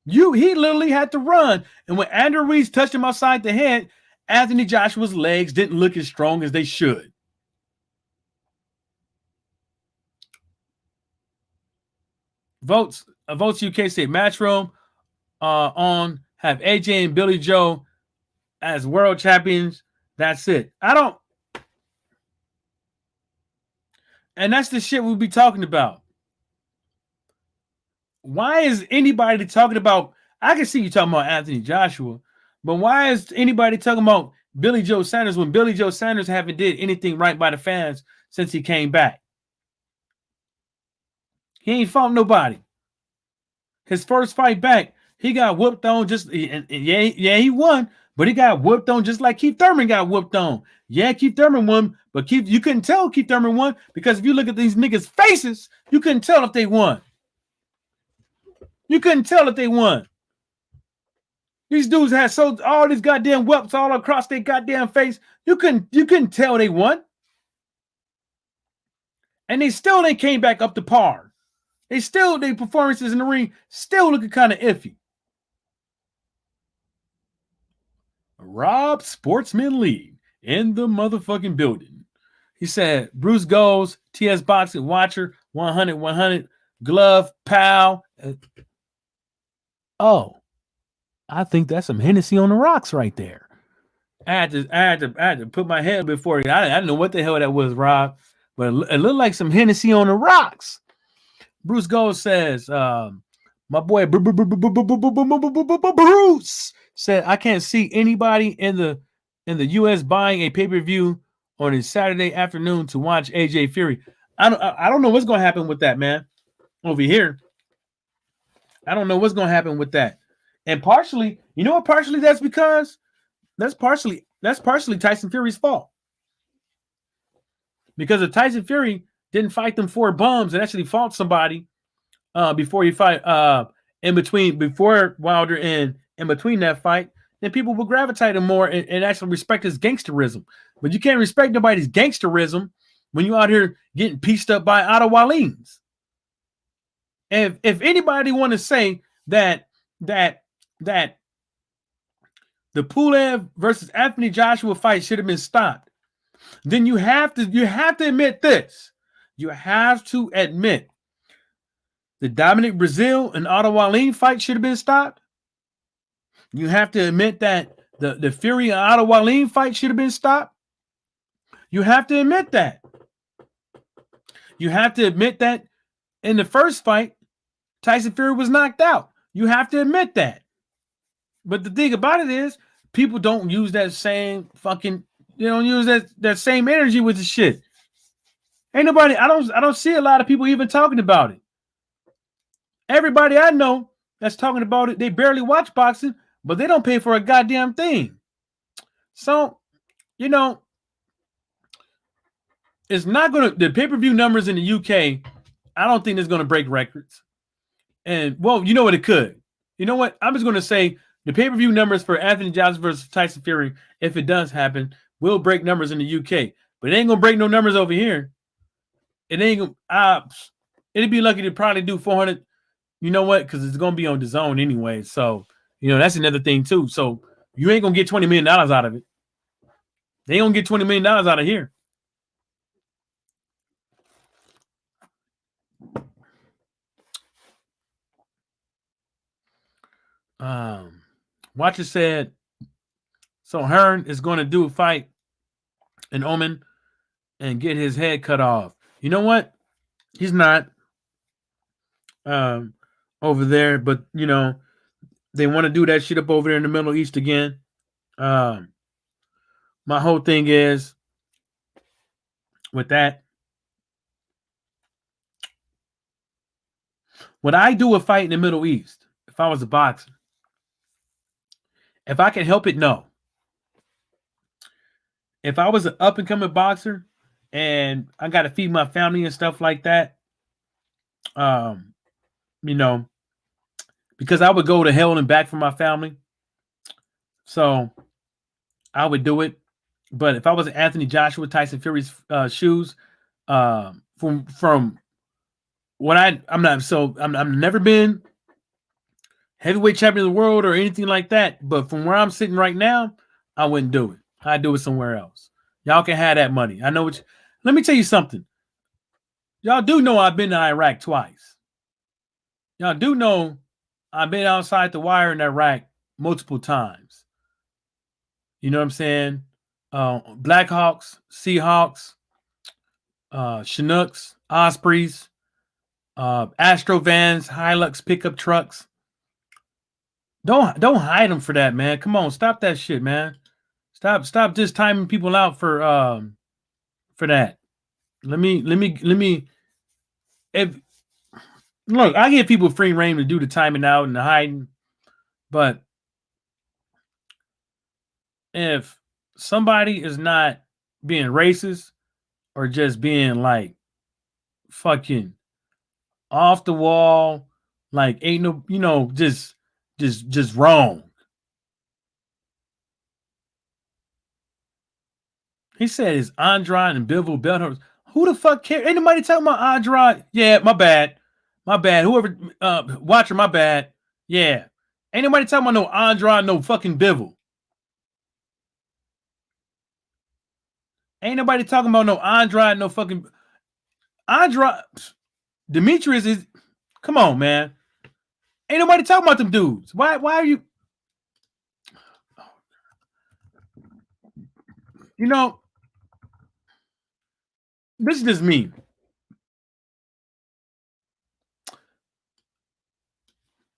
He literally had to run. And when Andy Ruiz touched him outside the head, Anthony Joshua's legs didn't look as strong as they should. Votes UK say Matchroom on have AJ and Billy Joe as world champions. That's it. And that's the shit we'll be talking about. Why is anybody talking about, I can see you talking about Anthony Joshua, but why is anybody talking about Billy Joe Sanders when Billy Joe Sanders haven't did anything right by the fans since he came back? He ain't fought nobody. His first fight back, he got whooped on he won, but he got whooped on just like Keith Thurman got whooped on. Yeah, Keith Thurman won, but you couldn't tell Keith Thurman won because if you look at these niggas' faces, you couldn't tell if they won. You couldn't tell if they won. These dudes had all these goddamn whelps all across their goddamn face. You couldn't tell they won. And they came back up to par. Their performances in the ring still looking kind of iffy. Rob Sportsman Lee in the motherfucking building. He said, Bruce Goes, TS Boxing Watcher, 100, Glove, Pal. Oh, I think that's some Hennessy on the rocks right there. I had to put my head before it. I didn't know what the hell that was, Rob, but it looked like some Hennessy on the rocks. Bruce Gold says, my boy Bruce said, I can't see anybody in the U.S. buying a pay-per-view on a Saturday afternoon to watch AJ Fury. I don't know what's going to happen with that, man. Over here, I don't know what's going to happen with that. And partially, you know what? Partially that's because that's partially Tyson Fury's fault. Because if Tyson Fury didn't fight them 4 bums and actually fought somebody before he fight before Wilder and in between that fight, then people will gravitate him more and actually respect his gangsterism. But you can't respect nobody's gangsterism when you're out here getting pieced up by Otto Wallins. And if anybody want to say that the Pulev versus Anthony Joshua fight should have been stopped, then you have to admit this. You have to admit the Dominic Brazil and Otto Wallin fight should have been stopped. You have to admit that the Fury and Otto Wallin fight should have been stopped. You have to admit that. You have to admit that in the first fight, Tyson Fury was knocked out. You have to admit that. But the thing about it is, people don't use that same fucking, they don't use that same energy with the shit. Ain't nobody, I don't see a lot of people even talking about it. Everybody I know that's talking about it, they barely watch boxing, but they don't pay for a goddamn thing. So, you know, it's not going to, the pay-per-view numbers in the UK, I don't think it's going to break records. And, well, you know what, it could. You know what? I'm just going to say the pay-per-view numbers for Anthony Joshua versus Tyson Fury, if it does happen, will break numbers in the UK. But it ain't going to break no numbers over here. It ain't going to, it'd be lucky to probably do 400. You know what? Because it's gonna be on the zone anyway. So that's another thing too. So you ain't gonna get $20 million out of it. They ain't gonna get $20 million out of here. Watcher said, so Hearn is going to do a fight in Oman and get his head cut off. You know what? He's not over there, but they want to do that shit up over there in the Middle East again. My whole thing is with that. Would I do a fight in the Middle East if I was a boxer? If I can help it, no. If I was an up-and-coming boxer and I got to feed my family and stuff like that, because I would go to hell and back for my family. So I would do it. But if I was Anthony Joshua, Tyson Fury's shoes, from what I've never been heavyweight champion of the world or anything like that. But from where I'm sitting right now, I wouldn't do it. I'd do it somewhere else. Y'all can have that money. I know let me tell you something. Y'all do know I've been to Iraq twice. Y'all do know I've been outside the wire in Iraq multiple times. You know what I'm saying? Blackhawks, Seahawks, Chinooks, Ospreys, Astrovans, Hilux pickup trucks. Don't hide them for that, man. Come on, stop that shit, man. Stop just timing people out for that. Let me. Look, I give people free reign to do the timing out and the hiding, but if somebody is not being racist or just being like fucking off the wall, like ain't no, just wrong. He said it's Andrade and Bivol Belhurst. Who the fuck cares? Ain't nobody talking about Andrade. Yeah, my bad. Whoever watcher, my bad. Yeah. Ain't nobody talking about no Andrade, no fucking Bivol. Ain't nobody talking about no Andrade, no fucking Andrade. Demetrius is, come on, man. Ain't nobody talking about them dudes. Why are you? This is just me.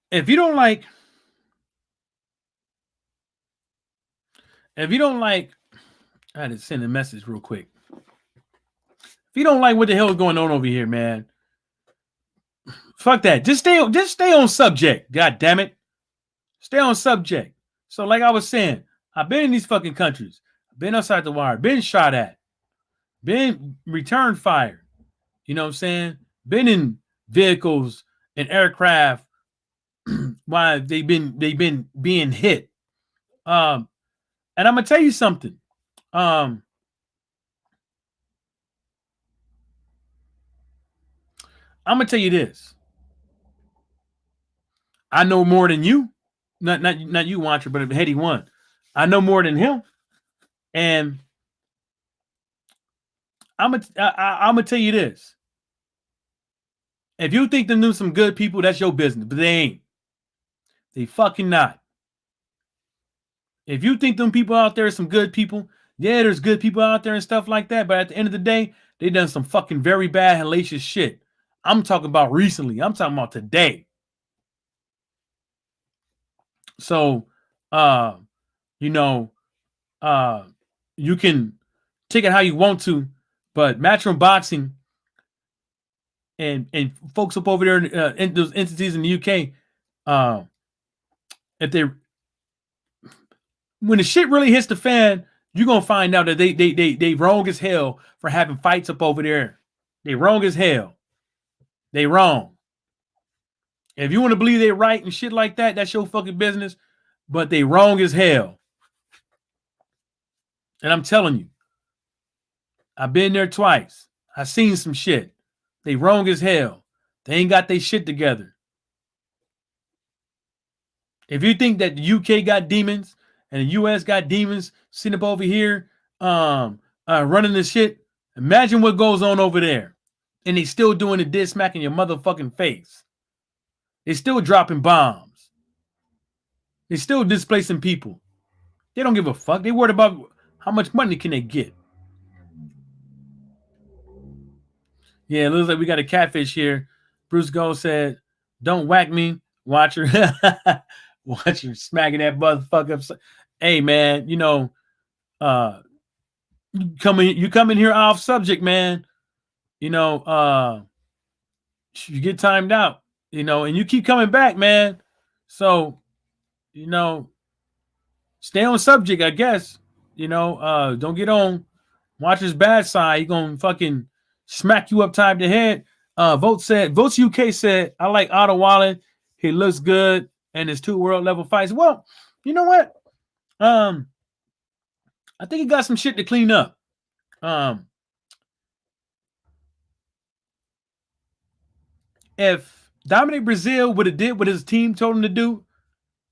If you don't like, I had to send a message real quick. If you don't like what the hell is going on over here, man, fuck that. Just stay on subject. God damn it. Stay on subject. So like I was saying, I've been in these fucking countries. I've been outside the wire, been shot at, been return fired. You know what I'm saying? Been in vehicles and aircraft while they've been being hit. And I'm gonna tell you something. I'm gonna tell you this. I know more than you. Not you, Watcher, but Heady One. I know more than him. And I'm gonna tell you this. If you think them some good people, that's your business, but they ain't. They fucking not. If you think them people out there are some good people, yeah, there's good people out there and stuff like that. But at the end of the day, they done some fucking very bad, hellacious shit. I'm talking about recently. I'm talking about today. So, you can take it how you want to, but Matchroom Boxing and folks up over there in those entities in the UK, when the shit really hits the fan, you're gonna find out that they wrong as hell for having fights up over there. They wrong as hell. They wrong. If you want to believe they're right and shit like that, that's your fucking business. But they wrong as hell. And I'm telling you, I've been there twice. I've seen some shit. They wrong as hell. They ain't got their shit together. If you think that the UK got demons and the US got demons sitting up over here running this shit, imagine what goes on over there. And they still doing the diss smack in your motherfucking face. They still dropping bombs. They still displacing people. They don't give a fuck. They worried about how much money can they get. Yeah, it looks like we got a catfish here. Bruce Gold said, "Don't whack me. Watch her." Watch her smacking that motherfucker up. Hey man, you know, you come in here off subject, man. You know, you get timed out, you know, and you keep coming back, man. So, you know, stay on subject, I guess. You know, don't get on Watcher's bad side. He gonna fucking smack you upside the head. Votes UK said, I like Otto Wallen. He looks good and his 2 world level fights. Well, you know what? I think he got some shit to clean up. If Dominic Brazil would have did what his team told him to do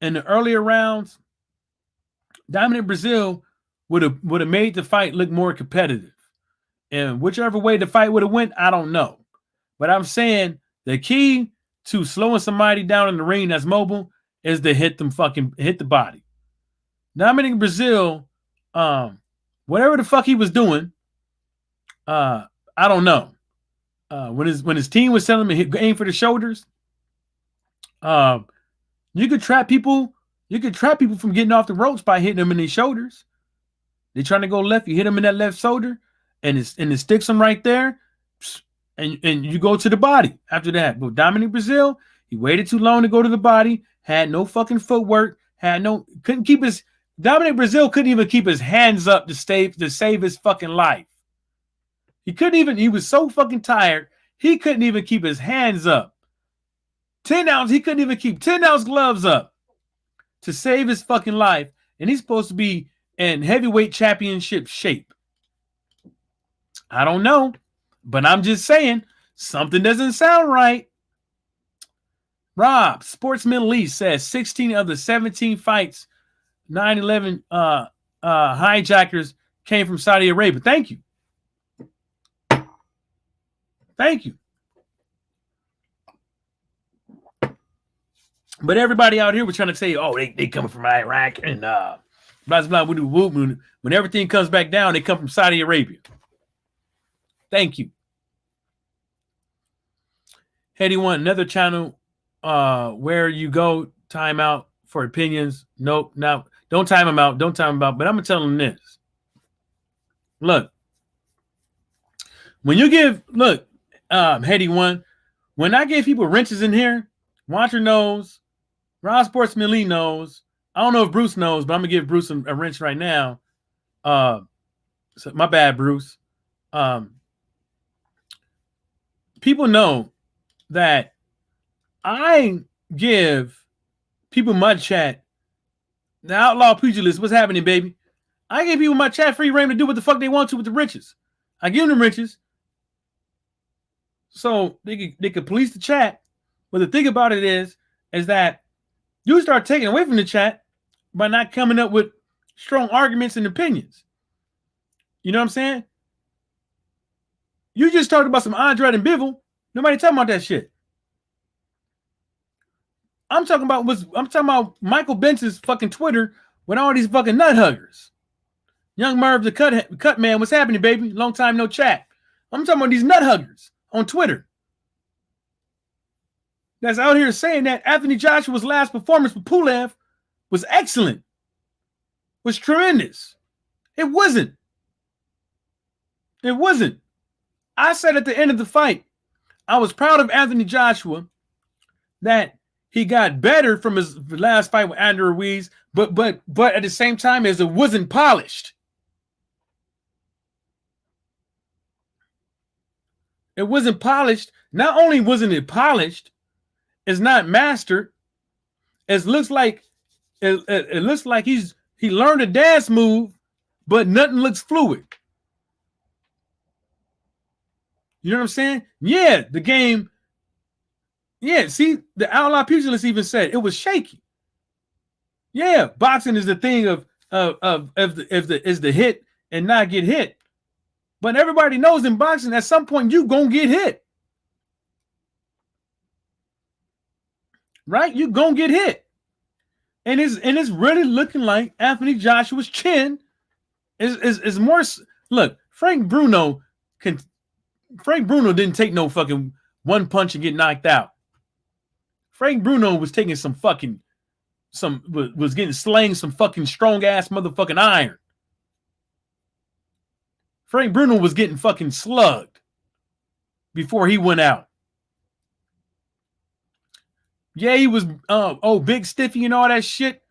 in the earlier rounds, Dominic Brazil would have made the fight look more competitive. And whichever way the fight would have went, I don't know. But I'm saying the key to slowing somebody down in the ring that's mobile is to hit the body. Dominic Brazil, whatever the fuck he was doing, I don't know. When his team was telling him to aim for the shoulders, you could trap people. You could trap people from getting off the ropes by hitting them in their shoulders. They're trying to go left. You hit them in that left shoulder, and it sticks them right there, and you go to the body after that. But Dominic Brazil, he waited too long to go to the body. Had no fucking footwork. Dominic Brazil couldn't even keep his hands up to save his fucking life. He was so fucking tired, he couldn't even keep his hands up. 10 ounce, he couldn't even keep 10-ounce gloves up to save his fucking life. And he's supposed to be in heavyweight championship shape. I don't know, but I'm just saying something doesn't sound right. Rob, Sports Middle East says 16 of the 17 fights, 9/11 hijackers came from Saudi Arabia. Thank you. Thank you. But everybody out here was trying to say, oh, they coming from Iraq and blah, blah, blah, blah. When everything comes back down, they come from Saudi Arabia. Thank you. Heady One, another channel where you go time out for opinions. Nope, no, don't time them out. Don't time them out. But I'm going to tell them this. Look, when you Heady One, when I give people wrenches in here, Watcher knows, Rob Sports Millie knows. I don't know if Bruce knows, but I'm going to give Bruce a wrench right now. So my bad, Bruce. People know that I give people my chat, the Outlaw Pugilist, what's happening, baby? I give people my chat free reign to do what the fuck they want to with the riches. I give them riches so they could police the chat. But the thing about it is that you start taking away from the chat by not coming up with strong arguments and opinions. You know what I'm saying? You just talked about some Andrade and Bivol. Nobody talking about that shit. I'm talking about Michael Benson's fucking Twitter with all these fucking nut huggers. Young Merv the cut man, what's happening, baby? Long time no chat. I'm talking about these nut huggers on Twitter that's out here saying that Anthony Joshua's last performance with Pulev was excellent, was tremendous. It wasn't. It wasn't. I said at the end of the fight, I was proud of Anthony Joshua that he got better from his last fight with Andrew Ruiz, but at the same time, as it wasn't polished. It wasn't polished. Not only wasn't it polished, it's not mastered. It looks like he learned a dance move, but nothing looks fluid. You know what I'm saying? Yeah, the game Yeah, see, the outlaw pugilist even said it was shaky. Yeah, boxing is the thing of the hit and not get hit. But everybody knows in boxing, at some point you gonna get hit. Right? You gonna get hit. And it's really looking like Anthony Joshua's chin is more. Look, Frank Bruno didn't take no fucking one punch and get knocked out. Frank Bruno was taking was getting slaying some fucking strong ass motherfucking iron. Frank Bruno was getting fucking slugged before he went out. Yeah, he was big stiffy and all that shit,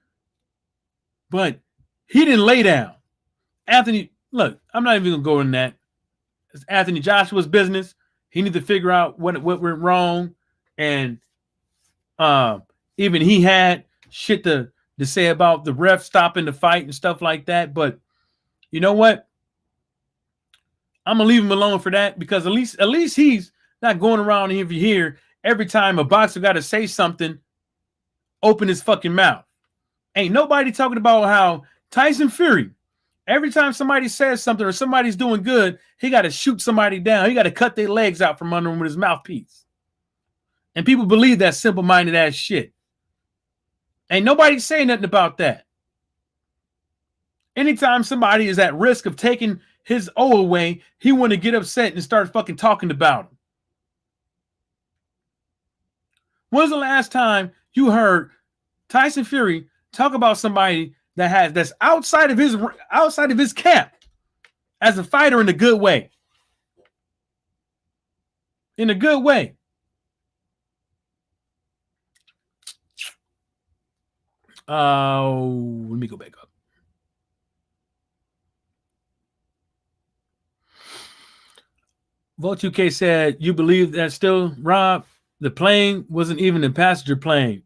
but he didn't lay down. Anthony, look, I'm not even gonna go in that. It's Anthony Joshua's business. He needs to figure out what went wrong, and even he had shit to say about the ref stopping the fight and stuff like that. But you know what? I'm gonna leave him alone for that, because at least he's not going around here every time a boxer got to say something, open his fucking mouth. Ain't nobody talking about how Tyson Fury, every time somebody says something or somebody's doing good, he got to shoot somebody down. He got to cut their legs out from under him with his mouthpiece. And people believe that simple-minded ass shit. Ain't nobody saying nothing about that. Anytime somebody is at risk of taking his O away, he want to get upset and start fucking talking about him. When's the last time you heard Tyson Fury talk about somebody that's outside of his camp as a fighter in a good way? In a good way. Let me go back up. Vote UK said, you believe that still, Rob? The plane wasn't even a passenger plane.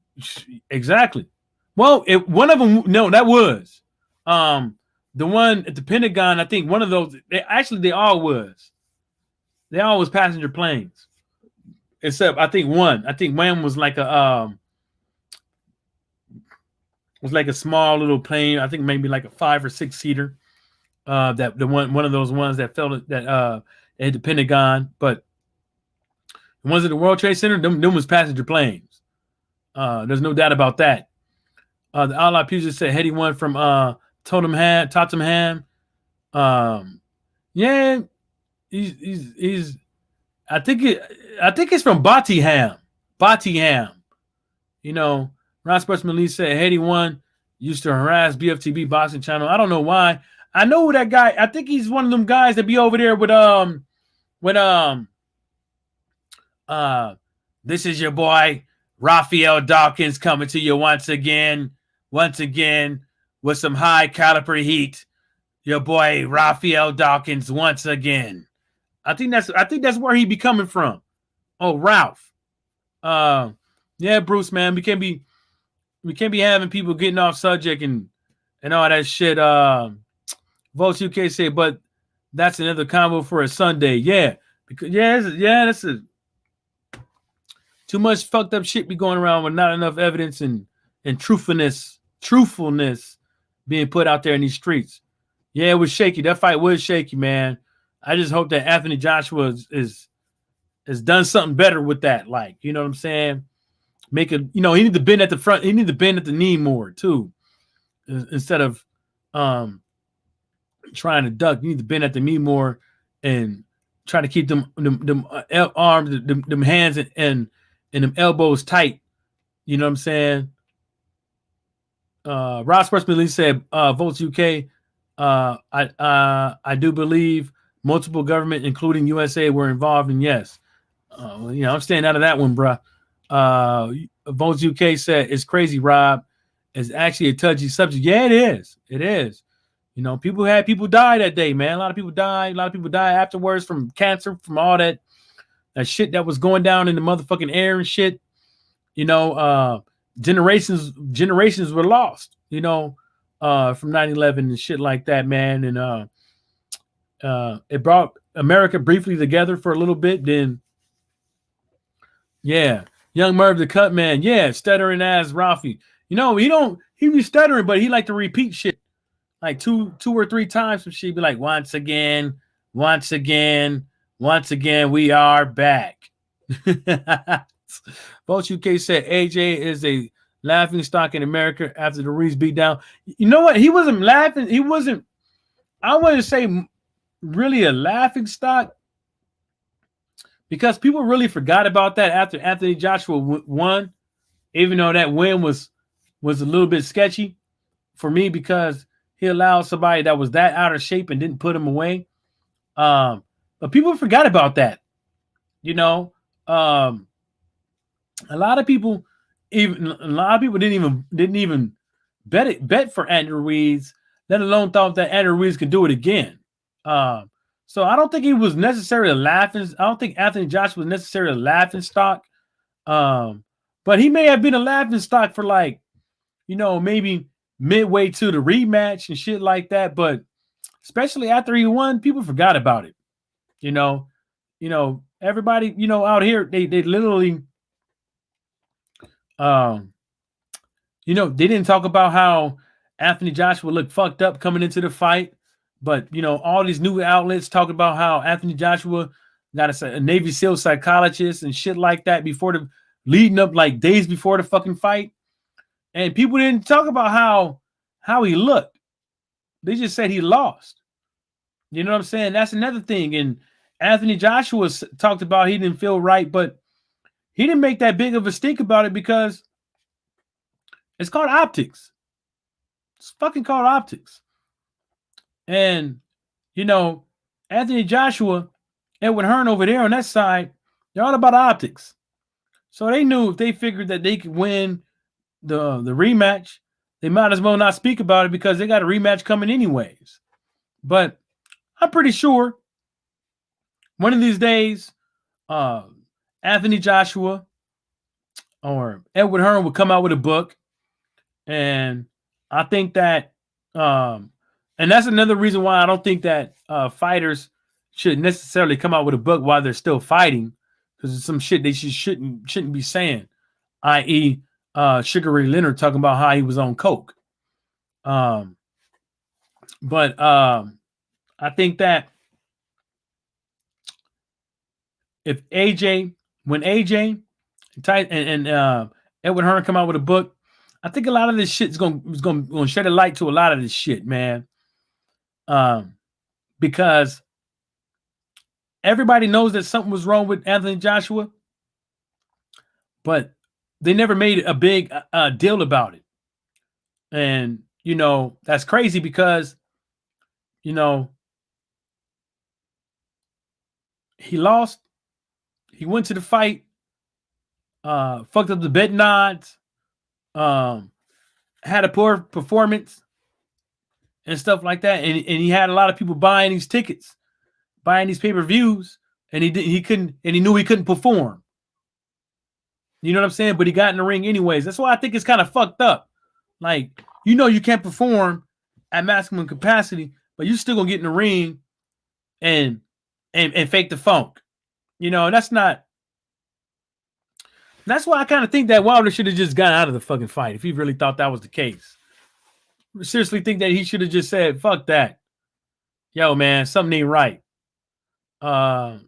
Exactly. Well, one of them, no, that was. The one at the Pentagon, I think one of those, they all was. They all was passenger planes. Except I think one. I think one was like a small little plane. I think maybe like a 5 or 6 seater. That the one of those ones that fell at the Pentagon, but the ones at the World Trade Center, them was passenger planes. There's no doubt about that. The outlaw pugilist said Hetty won from Tottenham. Yeah, he's I think it's from Bottingham. You know, Ron Sportsman Lee said Hetty won, used to harass BFTB boxing channel. I don't know why. I know that guy. I think he's one of them guys that be over there with this is your boy Raphael Dawkins coming to you once again with some high caliber heat. Your boy Raphael Dawkins once again. I think that's where he be coming from. Oh, Ralph. Yeah, Bruce, man, we can't be having people getting off subject and all that shit. Votes UK say, but that's another combo for a Sunday. Yeah, because that's too much fucked up shit be going around with not enough evidence and truthfulness being put out there in these streets. Yeah, it was shaky. That fight was shaky, man. I just hope that Anthony Joshua has done something better with that. Like, you know what I'm saying? Make it, he need to bend at the front. He need to bend at the knee more too, instead of trying to duck. You need to bend at the knee more and try to keep them arms, them hands and them elbows tight. You know what I'm saying? Ross Sportsman said, Votes UK. I do believe multiple government, including USA, were involved. And yes, I'm staying out of that one, bruh. Votes UK said, it's crazy, Rob. It's actually a touchy subject. Yeah, it is. It is. People die that day, man. A lot of people died. A lot of people died afterwards from cancer, from all that shit that was going down in the motherfucking air and shit. Generations were lost, from 9/11 and shit like that, man. And it brought America briefly together for a little bit. Then, yeah, Young Merv the Cut Man. Yeah, stuttering ass Ralphie. He be stuttering, but he like to repeat shit like two or three times. Some shit be like, once again, once again, once again, we are back. Both UK said AJ is a laughing stock in America after the Reeds beat down. You know what? He wasn't laughing. He wasn't, I wouldn't say really a laughing stock because people really forgot about that after Anthony Joshua won, even though that win was a little bit sketchy for me because he allowed somebody that was that out of shape and didn't put him away. But people forgot about that. A lot of people didn't even bet for Andrew Ruiz, let alone thought that Andrew Ruiz could do it again. So I don't think he was necessarily a laughing. I don't think Anthony Joshua was necessarily a laughing stock. But he may have been a laughing stock for maybe midway to the rematch and shit like that. But especially after he won, people forgot about it. Everybody, out here, they literally, they didn't talk about how Anthony Joshua looked fucked up coming into the fight. But, all these new outlets talk about how Anthony Joshua got a Navy SEAL psychologist and shit like that leading up like days before the fucking fight. And people didn't talk about how he looked. They just said he lost. You know what I'm saying? That's another thing. And Anthony Joshua talked about he didn't feel right, but he didn't make that big of a stink about it because it's called optics. It's fucking called optics. And, Anthony Joshua, Edwin Hearn over there on that side, they're all about optics. So they knew if they figured that they could win the rematch, they might as well not speak about it because they got a rematch coming anyways. But I'm pretty sure one of these days, Anthony Joshua or Edward Hearn will come out with a book. And I think that, and that's another reason why I don't think that fighters should necessarily come out with a book while they're still fighting, because it's some shit they shouldn't be saying, i.e., Sugar Ray Leonard talking about how he was on coke. But I think that when AJ and Edwin Hearn come out with a book, I think a lot of this shit is gonna shed a light to a lot of this shit, man. Because everybody knows that something was wrong with Anthony Joshua, but they never made a big deal about it. And, that's crazy because, he lost. He went to the fight, fucked up the betting odds, had a poor performance and stuff like that. And he had a lot of people buying these tickets, buying these pay-per-views, and he knew he couldn't perform. You know what I'm saying? But he got in the ring anyways. That's why I think it's kind of fucked up. Like, you can't perform at maximum capacity, but you still gonna get in the ring and fake the funk. That's why I kind of think that Wilder should have just got out of the fucking fight if he really thought that was the case. I seriously think that he should have just said, fuck that. Yo, man, something ain't right. Volt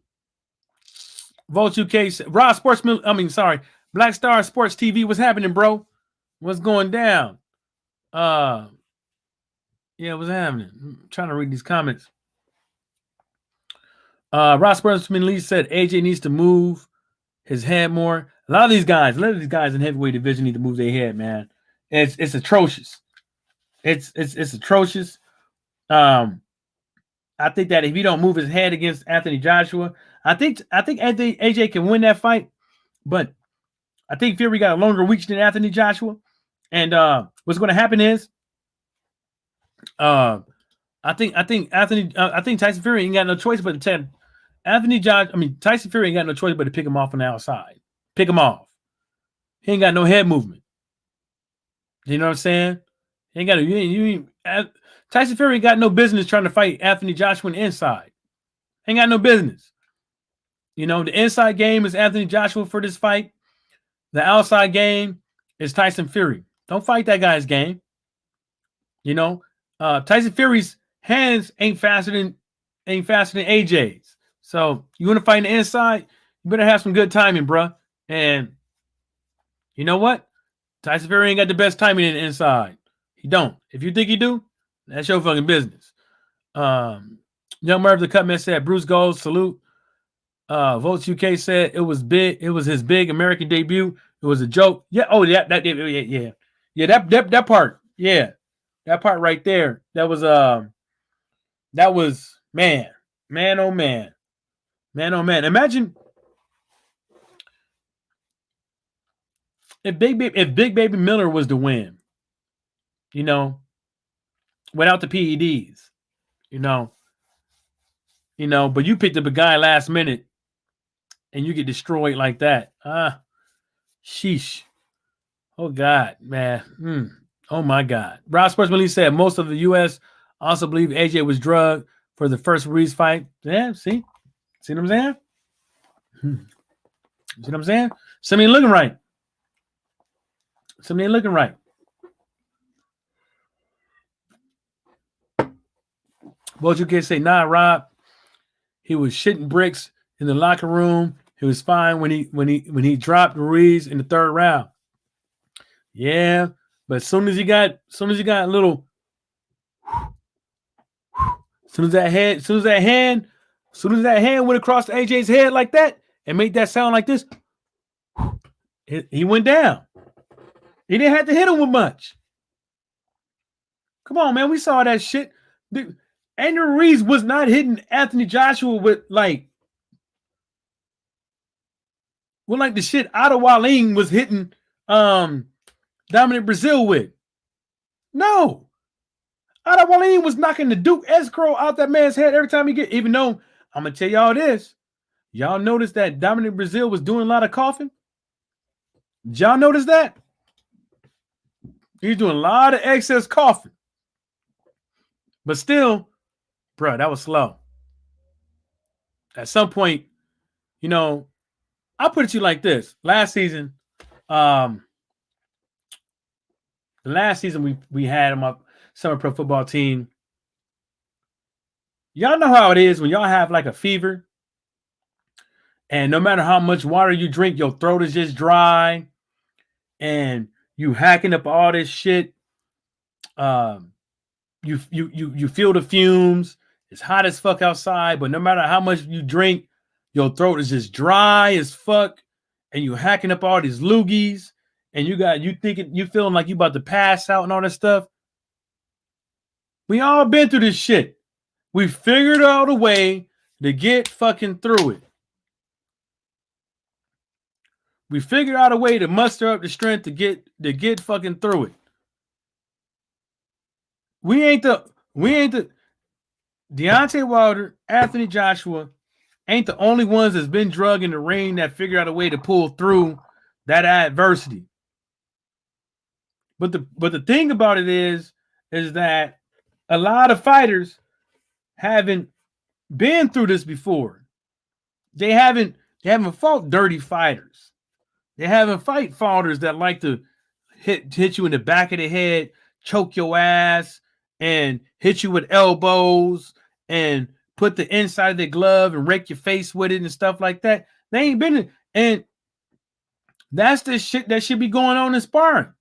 UK, Raw Sportsman, Black Star Sports TV, what's happening, bro? What's going down? Yeah, what's happening? I'm trying to read these comments. Ross Sportsman Lee said AJ needs to move his head more. A lot of these guys in heavyweight division need to move their head, man. It's atrocious. It's atrocious. I think that if he don't move his head against Anthony Joshua, I think AJ can win that fight, but I think Fury got a longer reach than Anthony Joshua. And what's going to happen is, I think Tyson Fury ain't got no choice but to tell Tyson Fury ain't got no choice but to pick him off on the outside. Pick him off. He ain't got no head movement. You know what I'm saying? He ain't got Tyson Fury ain't got no business trying to fight Anthony Joshua on the inside. Ain't got no business. The inside game is Anthony Joshua for this fight. The outside game is Tyson Fury. Don't fight that guy's game. You know, Tyson Fury's hands ain't faster than AJ's. So you want to fight in the inside, you better have some good timing, bro. And you know what? Tyson Fury ain't got the best timing in the inside. He don't. If you think he do, that's your fucking business. Young Murph the Cutman said Bruce Gold salute. Votes UK said it was big. It was his big American debut. It was a joke. Yeah. Oh, yeah. That part. Yeah, that part right there. That was man, oh man, oh man. Imagine if Big Baby Miller was to win. You know, without the PEDs. You know. But you picked up a guy last minute, and you get destroyed like that. Sheesh. Oh God, man. Oh my God. Rob Sportsman Lee said most of the U.S. also believe AJ was drugged for the first Ruiz fight. Yeah, see what I'm saying? See what I'm saying? Something ain't looking right. Both you can say, nah, Rob. He was shitting bricks in the locker room. He was fine when he dropped Ruiz in the third round. Yeah, but as soon as he got a little, as soon as that hand went across AJ's head like that and made that sound like this, he went down. He didn't have to hit him with much. Come on, man. We saw that shit. Andrew Ruiz was not hitting Anthony Joshua with like the shit Digaling was hitting Dominic Brazil with. No. Digaling was knocking the Duke escrow out that man's head every time he get. Even though I'm gonna tell y'all this, y'all notice that Dominic Brazil was doing a lot of coughing. Did y'all notice that? He's doing a lot of excess coughing, but still, bro, that was slow. At some point, I'll put it to you like this: last season, the last season we had on my summer pro football team. Y'all know how it is when y'all have like a fever, and no matter how much water you drink, your throat is just dry, and you hacking up all this shit. You feel the fumes. It's hot as fuck outside, but no matter how much you drink, your throat is just dry as fuck, and you hacking up all these loogies, and you feeling like you about to pass out and all that stuff. We all been through this shit. We figured out a way to get fucking through it. We figured out a way to muster up the strength to get fucking through it. We ain't the Deontay Wilder, Anthony Joshua ain't the only ones that's been drugged in the ring that figured out a way to pull through that adversity. But the thing about it is that a lot of fighters haven't been through this before. They haven't fought dirty fighters. They haven't fight fighters that like to hit you in the back of the head, choke your ass, and hit you with elbows and put the inside of the glove and rake your face with it and stuff like that. They ain't been, and that's the shit that should be going on in sparring.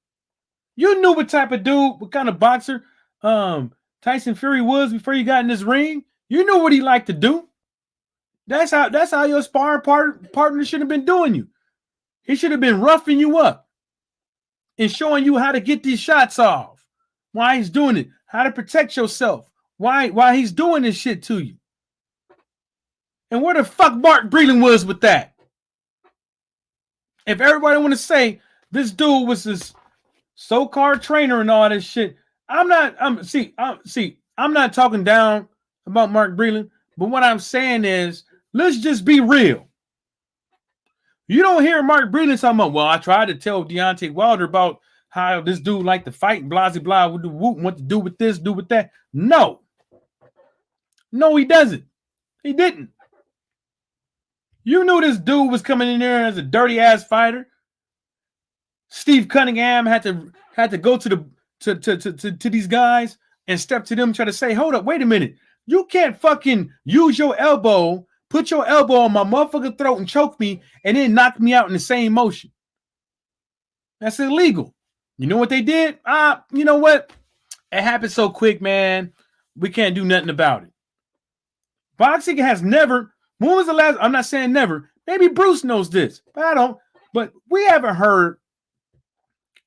You knew what type of dude, what kind of boxer Tyson Fury was before you got in this ring. You knew what he liked to do. That's how your sparring partner should have been doing you. He should have been roughing you up and showing you how to get these shots off. Why he's doing it, how to protect yourself, why he's doing this shit to you. And where the fuck Mark Breland was with that? If everybody want to say this dude was this so-called trainer and all this shit, I'm not talking down about Mark Breland, but what I'm saying is, let's just be real. You don't hear Mark Breland talking about, well, I tried to tell Deontay Wilder about how this dude liked to fight and blah, blah, blah, what to do with this, do with that. No, he doesn't. He didn't. You knew this dude was coming in there as a dirty ass fighter. Steve Cunningham had to go to the to these guys and step to them, try to say, hold up, wait a minute. You can't fucking use your elbow, put your elbow on my motherfucking throat and choke me, and then knock me out in the same motion. That's illegal. You know what they did? You know what? It happened so quick, man. We can't do nothing about it. Boxing has never. When was the last? I'm not saying never. Maybe Bruce knows this, but I don't. But we haven't heard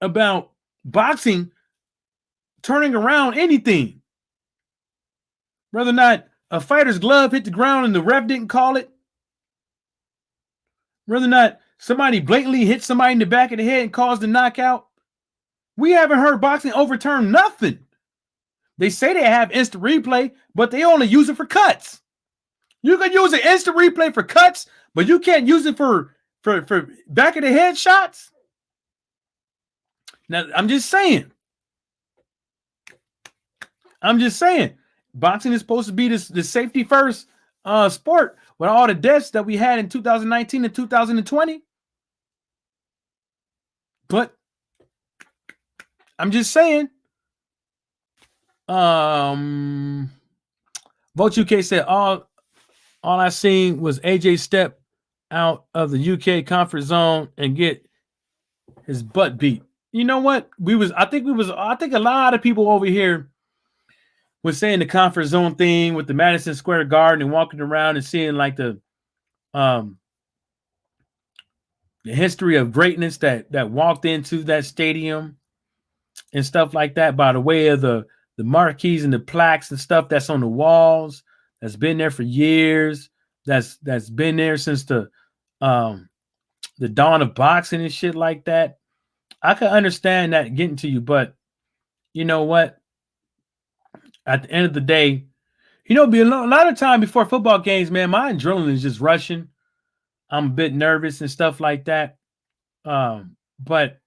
about boxing turning around anything. Whether or not a fighter's glove hit the ground and the ref didn't call it. Whether or not somebody blatantly hit somebody in the back of the head and caused a knockout. We haven't heard boxing overturn nothing. They say they have instant replay, but they only use it for cuts. You can use an instant replay for cuts, but you can't use it for back of the head shots. Now, I'm just saying. Boxing is supposed to be the safety first sport with all the deaths that we had in 2019 and 2020. But I'm just saying. Vote UK said all I seen was AJ step out of the UK comfort zone and get his butt beat. You know what? I think a lot of people over here was saying the comfort zone thing with the Madison Square Garden and walking around and seeing like the history of greatness that walked into that stadium and stuff like that by the way of the marquees and the plaques and stuff that's on the walls, that's been there for years, that's been there since the dawn of boxing and shit like that. I can understand that getting to you, but you know what? At the end of the day, be a lot of time before football games, man, my adrenaline is just rushing. I'm a bit nervous and stuff like that. But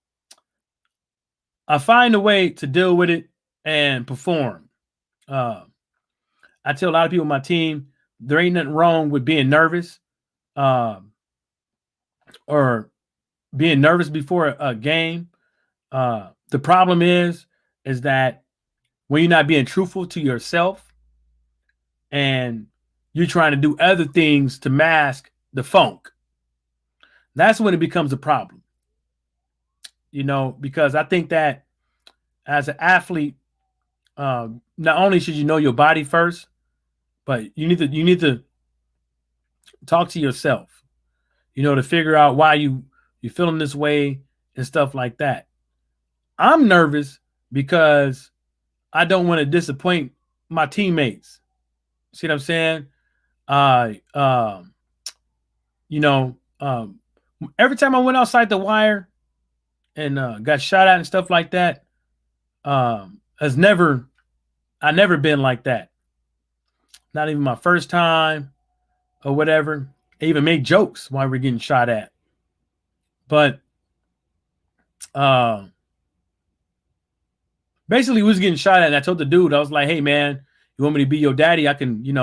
I find a way to deal with it and perform. I tell a lot of people on my team, there ain't nothing wrong with being nervous or being nervous before a game. The problem is that when you're not being truthful to yourself and you're trying to do other things to mask the funk, that's when it becomes a problem. Because I think that as an athlete, not only should you know your body first, but you need to talk to yourself, to figure out why you're feeling this way and stuff like that. I'm nervous because I don't want to disappoint my teammates. See what I'm saying? Every time I went outside the wire and got shot at and stuff like that, I never been like that. Not even my first time or whatever. I even made jokes while we're getting shot at. But basically we was getting shot at, and I told the dude, I was like, hey man, you want me to be your daddy? I can, you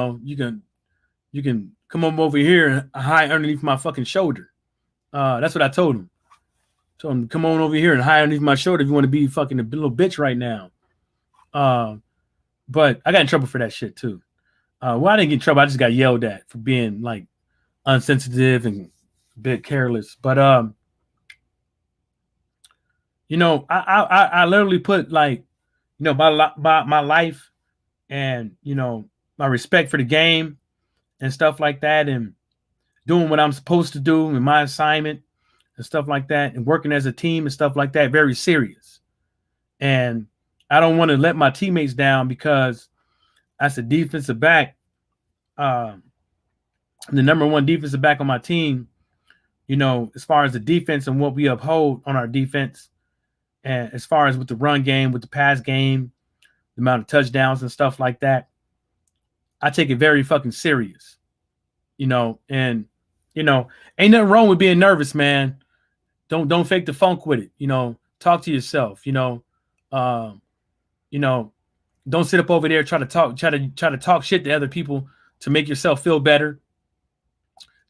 can come over here and hide underneath my fucking shoulder. That's what I told him. Told him, come on over here and hide underneath my shoulder if you want to be fucking a little bitch right now. But I got in trouble for that shit too. Well, I didn't get in trouble. I just got yelled at for being like unsensitive and a bit careless. But I literally put like, my life and my respect for the game and stuff like that, and doing what I'm supposed to do in my assignment and stuff like that, and working as a team and stuff like that, very serious. And I don't want to let my teammates down because as a defensive back, the number one defensive back on my team, as far as the defense and what we uphold on our defense, and as far as with the run game, with the pass game, the amount of touchdowns and stuff like that, I take it very fucking serious, and ain't nothing wrong with being nervous, man. Don't fake the funk with it. Talk to yourself. Don't sit up over there try to talk shit to other people to make yourself feel better.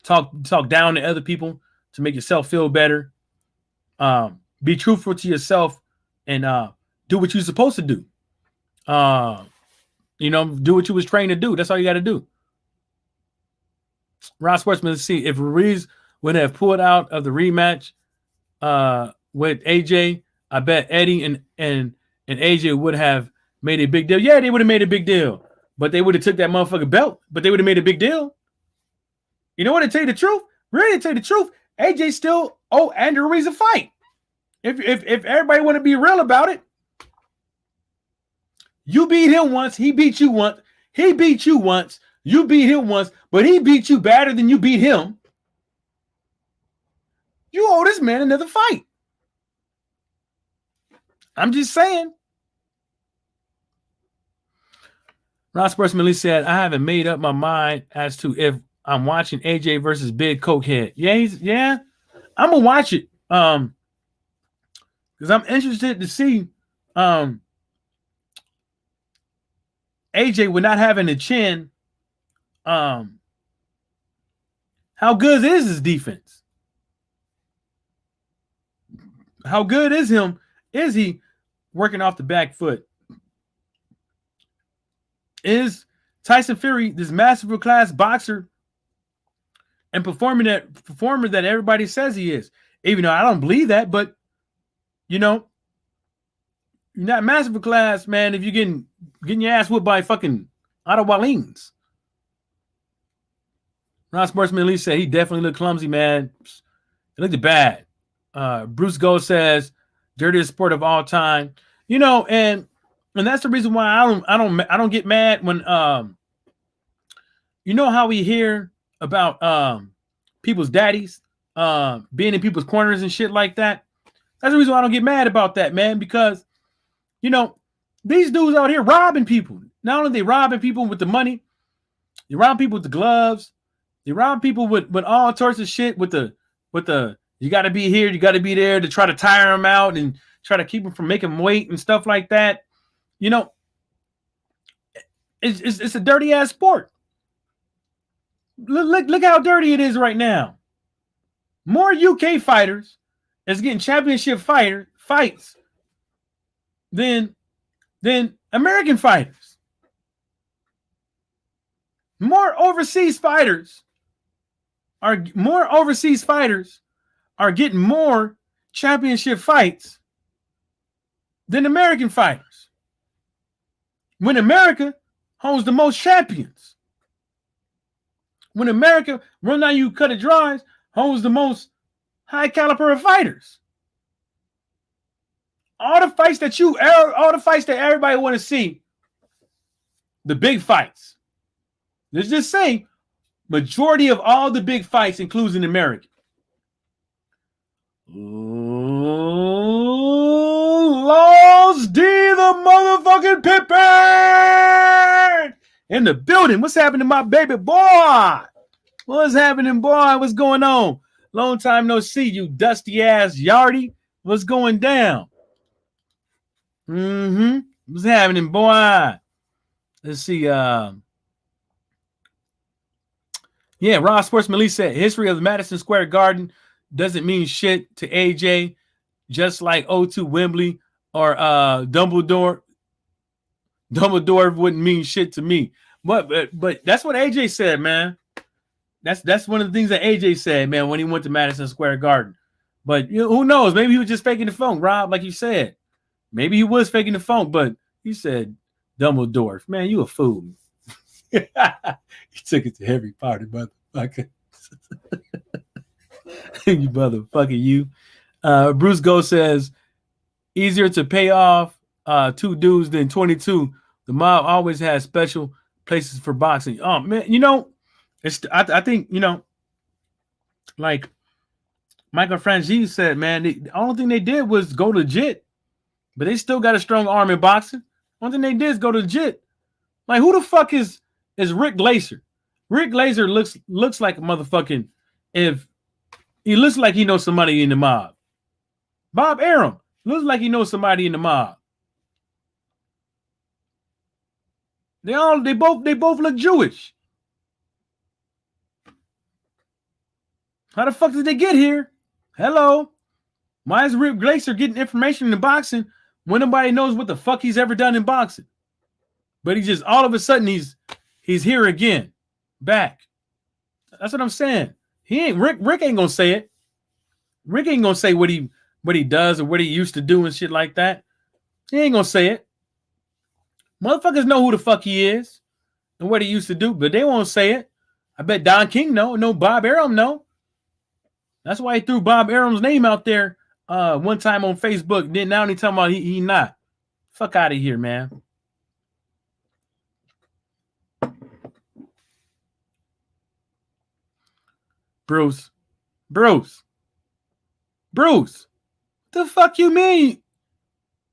Talk down to other people to make yourself feel better. Be truthful to yourself and do what you're supposed to do. Do what you was trained to do. That's all you got to do. Ross Sportsman, let's see if Ruiz would have pulled out of the rematch with AJ. I bet Eddie and AJ would have made a big deal. Yeah, they would have made a big deal, but they would have took that motherfucking belt. But they would have made a big deal. You know what? To tell you the truth, really, to tell you the truth, AJ still owe Andrew Ruiz a fight. If everybody want to be real about it, you beat him once, he beat you once. He beat you once, you beat him once, but he beat you better than you beat him. You owe this man another fight. I'm just saying. Ross Sportsman said, I haven't made up my mind as to if I'm watching AJ versus Big Cokehead. Yeah, I'm gonna watch it. Because I'm interested to see AJ with not having a chin. How good is his defense? How good is he working off the back foot? Is Tyson Fury this massive class boxer and performer that everybody says he is? Even though I don't believe that, but you're not massive class, man, if you're getting your ass whipped by fucking Otto Wallings. Ron Sportsman Lee said he definitely looked clumsy, man. It looked bad. Bruce Gold says dirtiest sport of all time. And that's the reason why I don't get mad when how we hear about people's daddies being in people's corners and shit like that. That's the reason why I don't get mad about that, man, because these dudes out here robbing people. Not only they robbing people with the money, they rob people with the gloves, they rob people with all sorts of shit with the you got to be here, you got to be there to try to tire them out and try to keep them from making weight and stuff like that. It's a dirty ass sport. Look how dirty it is right now. More UK fighters is getting championship fights than American fighters. More overseas fighters are getting more championship fights than American fighters. When America holds the most champions. When America, run down you cut it dries, holds the most high caliber of fighters. All the fights that everybody want to see, the big fights. Let's just say, majority of all the big fights includes an American. Lost D the motherfucking Pippin in the building. What's happening, my baby boy? What's happening, boy? What's going on? Long time no see, you dusty ass Yardy. What's going down? What's happening, boy? Let's see. Ross Sportsman Lee said history of the Madison Square Garden doesn't mean shit to AJ, just like O2 Wembley or Dumbledore. Dumbledore wouldn't mean shit to me. But that's what AJ said, man. That's one of the things that AJ said, man, when he went to Madison Square Garden. But who knows? Maybe he was just faking the funk, Rob, like you said. Maybe he was faking the funk, but he said Dumbledore. Man, you a fool. He took it to Harry Potter, motherfucker. You motherfucker, you. Bruce Go says, easier to pay off 2 dudes than 22. The mob always has special places for boxing. Oh, man, I think, like Michael Frangie said, man, the only thing they did was go legit, but they still got a strong arm in boxing. Only thing they did is go legit. Like, who the fuck is Rick Glazer? Rick Glazer looks like a motherfucking, if he looks like he knows somebody in the mob. Bob Arum looks like he knows somebody in the mob. They both look Jewish. How the fuck did they get here? Hello. Why is Rip Glacier getting information in boxing when nobody knows what the fuck he's ever done in boxing? But he just all of a sudden he's here again, back. That's what I'm saying. He ain't Rick ain't gonna say it. Rick ain't gonna say what he does or what he used to do and shit like that. He ain't gonna say it. Motherfuckers know who the fuck he is and what he used to do, but they won't say it. I bet Don King know. No, Bob Arum know. That's why he threw Bob Arum's name out there one time on Facebook. Then now he talking about he not. Fuck out of here, man. Bruce. The fuck you mean?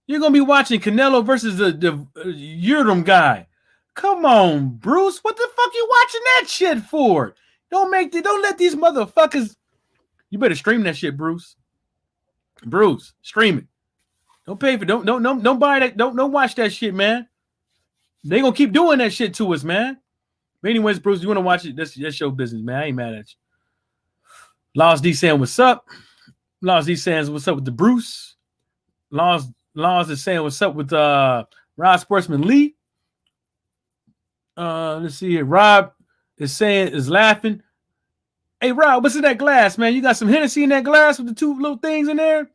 You're gonna be watching Canelo versus the Yurdum guy. Come on, Bruce. What the fuck you watching that shit for? Don't let these motherfuckers. You better stream that shit, Bruce. Stream it. Don't pay for don't buy that. Don't watch that shit, man. They gonna keep doing that shit to us, man. But anyways, Bruce, you wanna watch it? That's your business, man. I ain't mad at you. Laws D saying what's up. Laws D saying what's up with the Bruce. Laws is saying what's up with Rob Sportsman Lee. Let's see here. Rob is laughing. Hey Rob, what's in that glass, man? You got some Hennessy in that glass with the two little things in there?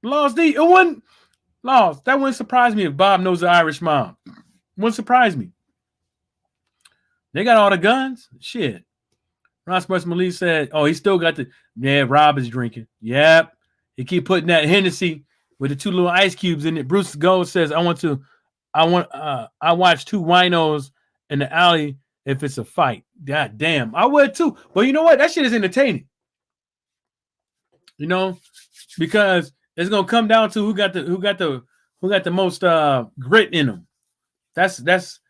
Laws D, that wouldn't surprise me if Bob knows the Irish mom. Wouldn't surprise me. They got all the guns. Shit. Rob Sportsman Lee said, "Oh, he still got the." Yeah, Rob is drinking. Yep. He keep putting that Hennessy with the two little ice cubes in it. Bruce Gold says, I watch two winos in the alley if it's a fight. God damn. I would too. But you know what? That shit is entertaining. You know, because it's gonna come down to who got the most grit in them. That's the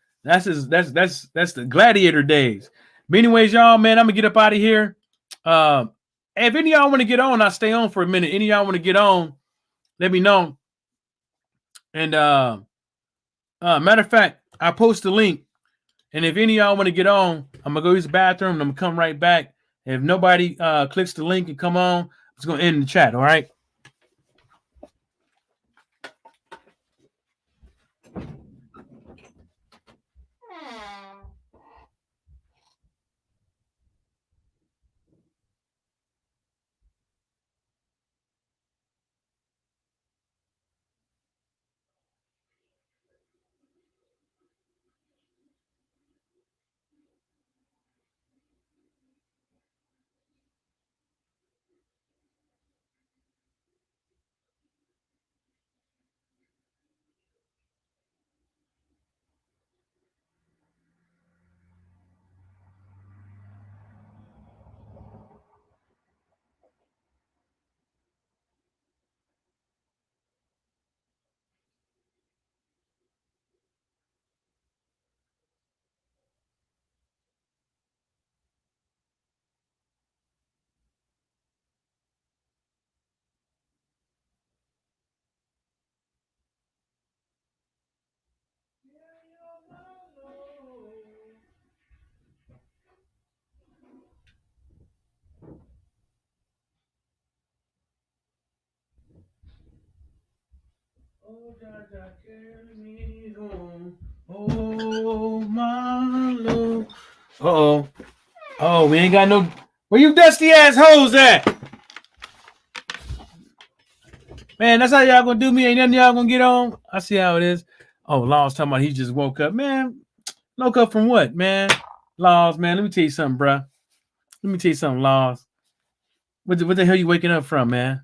gladiator days. But anyways, y'all, man, I'm gonna get up out of here. If any of y'all want to get on, I'll stay on for a minute. Any of y'all want to get on, let me know. And matter of fact, I post the link. And if any of y'all want to get on, I'm gonna go use the bathroom and I'm gonna come right back. If nobody clicks the link and come on, I'm just gonna end the chat. All right. Oh, Jaja, carry me home. Oh, my Lord. Uh-oh. Oh, we ain't got no... Where you dusty ass hoes at? Man, that's how y'all gonna do me. Ain't nothing y'all gonna get on. I see how it is. Oh, Laws talking about he just woke up. Man, woke up from what, man? Laws, man, let me tell you something, bro. Let me tell you something, Laws. What the hell you waking up from, man?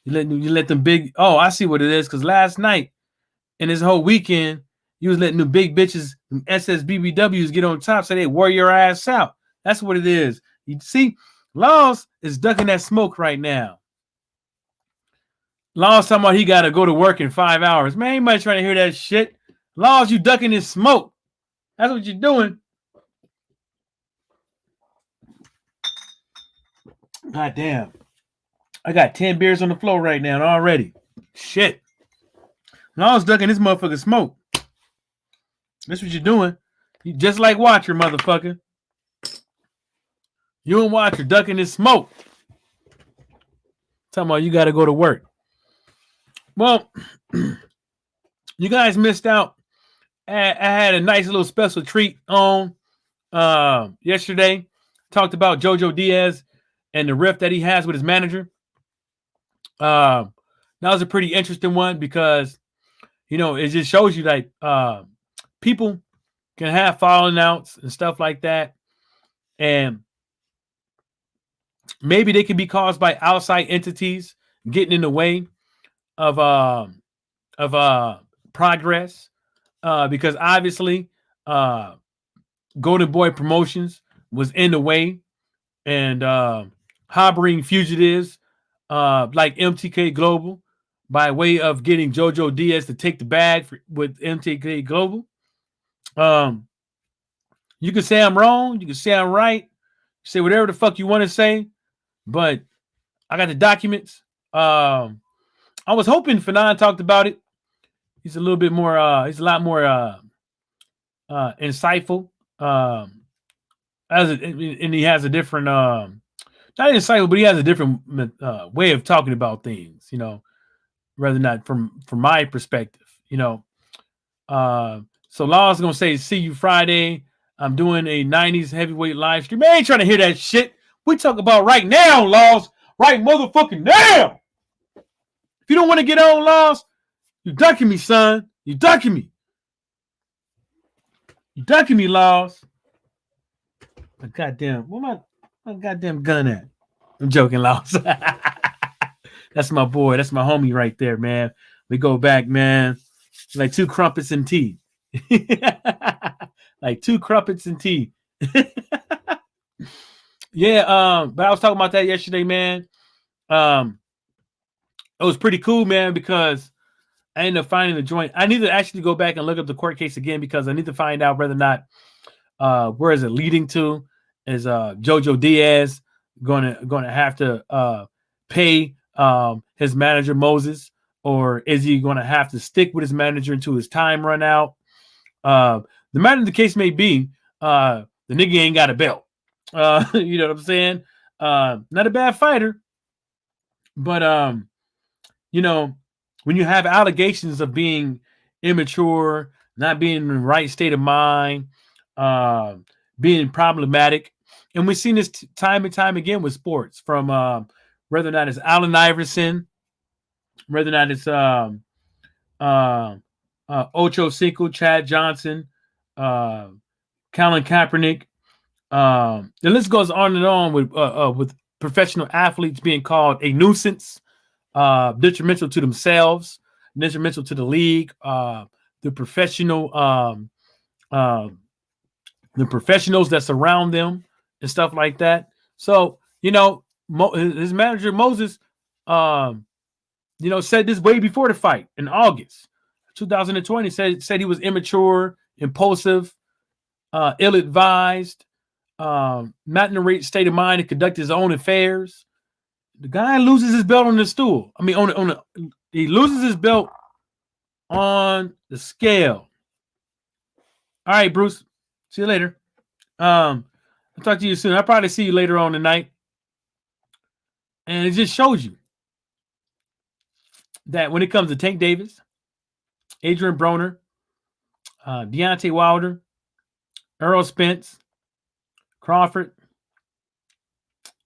You let them big... Oh, I see what it is. Because last night and this whole weekend, you was letting the big bitches, them SSBBWs get on top so they wore your ass out. That's what it is. You see, Laws is ducking that smoke right now. Laws talking about he got to go to work in 5 hours. Man, ain't much trying to hear that shit. Laws, you ducking this smoke. That's what you're doing. God damn. I got 10 beers on the floor right now already. Shit. Laws ducking this motherfucker smoke. That's what you're doing. You just like Watcher, motherfucker. You and Watcher ducking this smoke. Talking about you got to go to work. Well, you guys missed out. I had a nice little special treat on yesterday. Talked about JoJo Diaz and the rift that he has with his manager. That was a pretty interesting one because, you know, it just shows you like people can have falling outs and stuff like that. And maybe they can be caused by outside entities getting in the way of progress. Because obviously Golden Boy Promotions was in the way and harboring fugitives like MTK Global by way of getting JoJo Diaz to take the bag with MTK Global. You can say I'm wrong. You can say I'm right. Say whatever the fuck you want to say. But I got the documents. I was hoping Fanon talked about it. He's a little bit more, he's a lot more insightful. And he has a different, not insightful, but he has a different way of talking about things, you know, rather than not from my perspective, you know. So Law's gonna say, see you Friday. I'm doing a 90s heavyweight live stream. Man, I ain't trying to hear that shit. We talk about right now, Laws. Right motherfucking now. If you don't want to get on, Laws, you ducking me, son. You ducking me. You ducking me, Laws. But goddamn, where my goddamn gun at? I'm joking, Laws. That's my boy. That's my homie right there, man. We go back, man. Like 2 crumpets and tea. Like 2 crumpets and tea. Yeah, but I was talking about that yesterday, man. It was pretty cool, man, because I ended up finding the joint. I need to actually go back and look up the court case again because I need to find out whether or not where is it leading to. Is JoJo Diaz gonna have to pay his manager Moses, or is he gonna have to stick with his manager until his time run out? The matter of the case may be, the nigga ain't got a belt. You know what I'm saying? Not a bad fighter, but you know, when you have allegations of being immature, not being in the right state of mind, being problematic, and we've seen this time and time again with sports, from whether or not it's Allen Iverson, whether or not it's Ocho Cinco, Chad Johnson, Colin Kaepernick. The list goes on and on with professional athletes being called a nuisance, detrimental to themselves, detrimental to the league, the professionals that surround them and stuff like that. So, you know, his manager Moses, you know, said this way before the fight in August 2020. Said he was immature, impulsive, ill-advised, not in the right state of mind to conduct his own affairs. The guy loses his belt on the stool. I mean, he loses his belt on the scale. All right, Bruce. See you later. I'll talk to you soon. I'll probably see you later on tonight. And it just shows you that when it comes to Tank Davis, Adrian Broner, Deontay Wilder, Errol Spence, Crawford,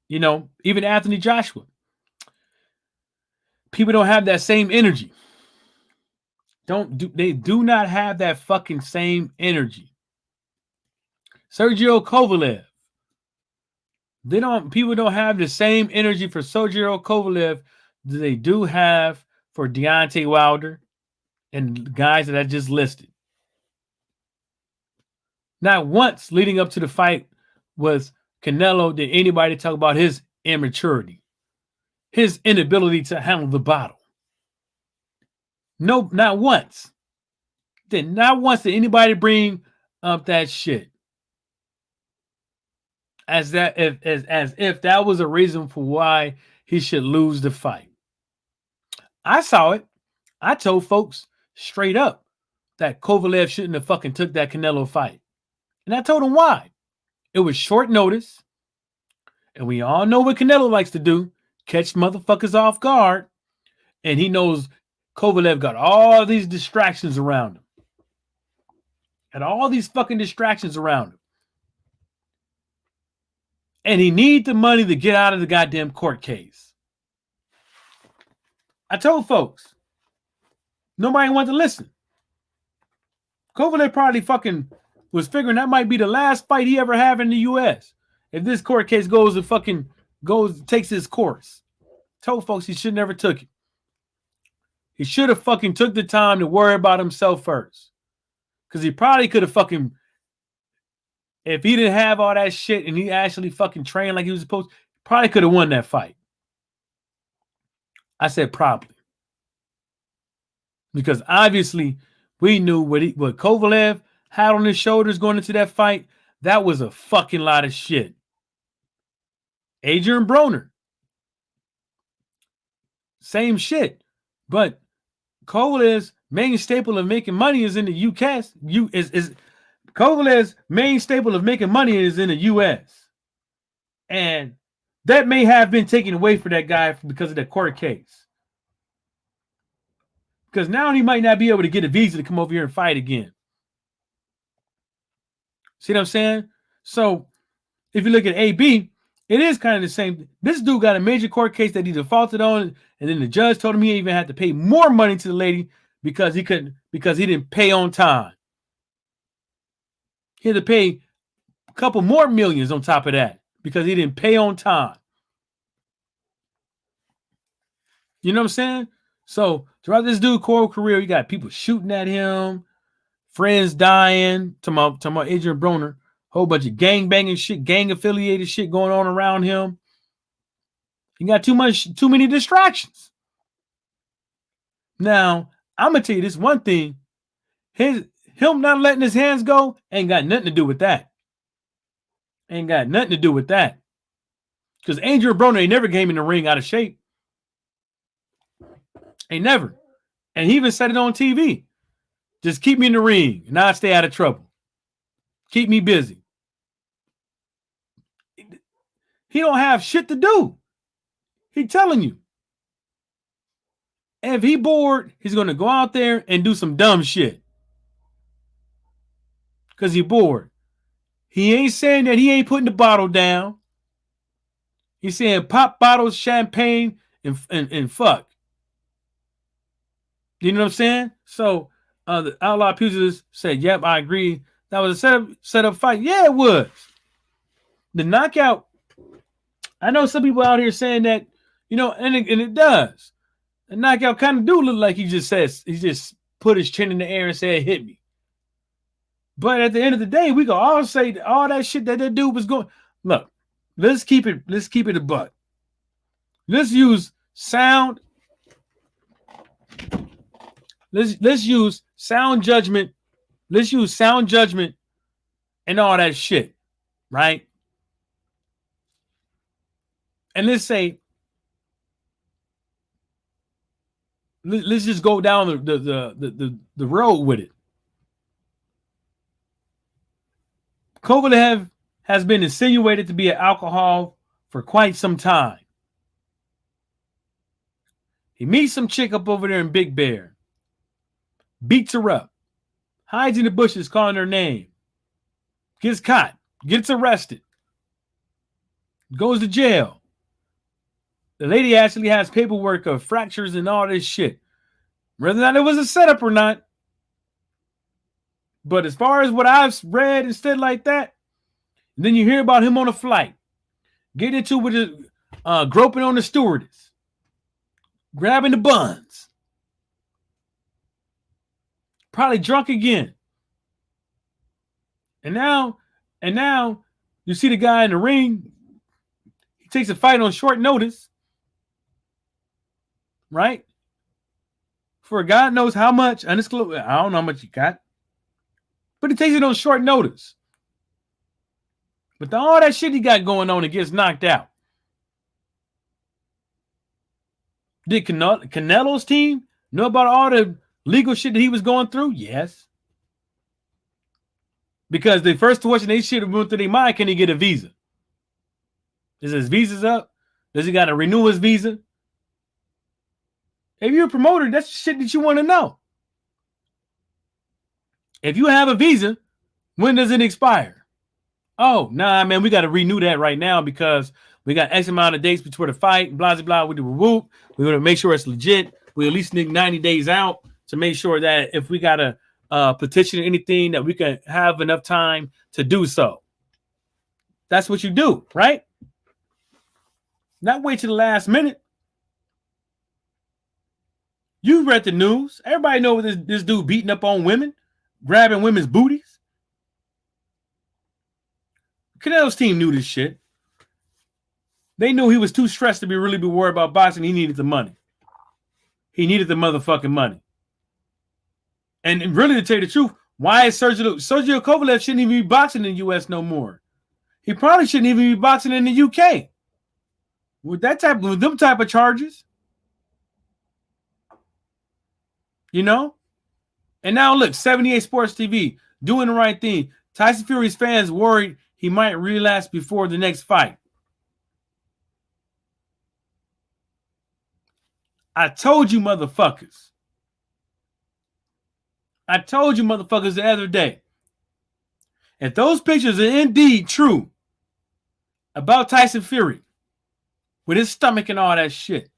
you know, even Anthony Joshua, people don't have that same energy. They do not have that fucking same energy. Sergio Kovalev, people don't have the same energy for Sergio Kovalev that they do have for Deontay Wilder and guys that I just listed. Not once leading up to the fight was Canelo did anybody talk about his immaturity, his inability to handle the bottle. No, not once. Not once did anybody bring up that shit. As if that was a reason for why he should lose the fight. I saw it. I told folks straight up that Kovalev shouldn't have fucking took that Canelo fight. And I told him why. It was short notice. And we all know what Canelo likes to do. catch motherfuckers off guard, and he knows Kovalev got all these distractions around him. And all these fucking distractions around him. And he needs the money to get out of the goddamn court case. I told folks, nobody wanted to listen. Kovalev probably fucking was figuring that might be the last fight he ever have in the U.S. if this court case takes its course. Told folks he should never took it. He should have fucking took the time to worry about himself first. Because he probably could have fucking, if he didn't have all that shit and he actually fucking trained like he was supposed to, probably could have won that fight. I said probably. Because obviously we knew what Kovalev had on his shoulders going into that fight. That was a fucking lot of shit. Adrian Broner. Same shit. But Kovalev's main staple of making money is in the UK. Kovalev's main staple of making money is in the US. And that may have been taken away for that guy because of that court case. Because now he might not be able to get a visa to come over here and fight again. See what I'm saying? So if you look at AB, it is kind of the same. This dude got a major court case that he defaulted on, and then the judge told him he even had to pay more money to the lady because he didn't pay on time. He had to pay a couple more millions on top of that because he didn't pay on time. You know what I'm saying? So throughout this dude's career, you got people shooting at him, friends dying, to my Adrian Broner, whole bunch of gang banging shit, gang affiliated shit going on around him. He got too many distractions. Now, I'm gonna tell you this one thing. Him not letting his hands go ain't got nothing to do with that. Ain't got nothing to do with that. Because Adrian Broner ain't never came in the ring out of shape. Ain't never. And he even said it on TV. Just keep me in the ring and I'll stay out of trouble. Keep me busy. He don't have shit to do. He telling you. And if he bored, he's going to go out there and do some dumb shit. Because he bored. He ain't saying that he ain't putting the bottle down. He's saying pop bottles, champagne, and fuck. You know what I'm saying? So the Outlaw Pugilist said, yep, I agree. That was a set up fight. Yeah, it was. The knockout, I know some people out here saying that, you know, and it does. The knockout kind of do look like he just put his chin in the air and said, hit me. But at the end of the day, we can all say all that shit that dude was going. Look, let's keep it a buck. Let's use sound. Let's use sound judgment. Let's use sound judgment and all that shit, right? And let's say, let's just go down the road with it. Kovalev has been insinuated to be an alcohol for quite some time. He meets some chick up over there in Big Bear, beats her up, hides in the bushes calling her name, gets caught, gets arrested, goes to jail. The lady actually has paperwork of fractures and all this shit. Whether or not it was a setup or not. But as far as what I've read and said like that, then you hear about him on a flight, getting into with his groping on the stewardess, grabbing the buns, probably drunk again. And now you see the guy in the ring. He takes a fight on short notice, right? For God knows how much, undisclosed, I don't know how much he got, but he takes it on short notice. But all that shit he got going on and gets knocked out. Did Canelo's team know about all the legal shit that he was going through? Yes. Because the first question they should have went through their mind, can he get a visa? Is his visa's up? Does he got to renew his visa? If you're a promoter, that's shit that you want to know. If you have a visa, when does it expire? Oh, nah, man, we got to renew that right now because we got X amount of dates before the fight, blah, blah, blah. We do whoop. We want to make sure it's legit. We at least need 90 days out to make sure that if we got to petition anything, that we can have enough time to do so. That's what you do, right? Not wait till the last minute. You read the news. Everybody know this dude beating up on women, grabbing women's booties. Canelo's team knew this shit. They knew he was too stressed to really be worried about boxing. He needed the money. He needed the motherfucking money. And really, to tell you the truth, why is Sergio Kovalev shouldn't even be boxing in the U.S. no more? He probably shouldn't even be boxing in the U.K. with them type of charges. You know? And now look, 78 Sports TV doing the right thing. Tyson Fury's fans worried he might relapse before the next fight. I told you motherfuckers. The other day. If those pictures are indeed true about Tyson Fury with his stomach and all that shit.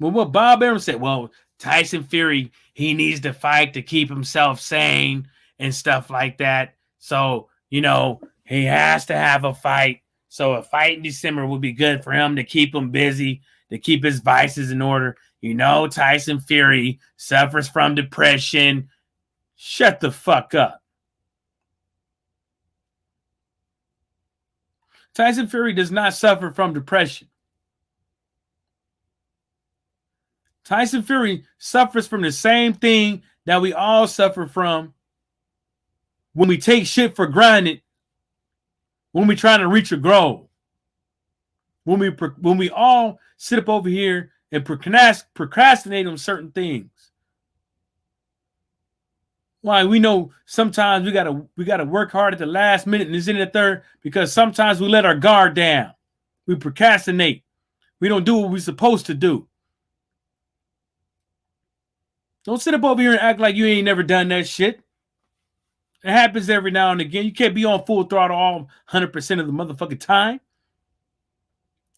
Well, what Bob Arum said, well, Tyson Fury, he needs to fight to keep himself sane and stuff like that. So, you know, he has to have a fight. So a fight in December would be good for him to keep him busy, to keep his vices in order. You know, Tyson Fury suffers from depression. Shut the fuck up. Tyson Fury does not suffer from depression. Tyson Fury suffers from the same thing that we all suffer from when we take shit for granted, when we're trying to reach a goal. When we all sit up over here and procrastinate on certain things. Why? We know sometimes we gotta work hard at the last minute and it's in the third because sometimes we let our guard down. We procrastinate. We don't do what we're supposed to do. Don't sit up over here and act like you ain't never done that shit. It happens every now and again. You can't be on full throttle all 100% of the motherfucking time.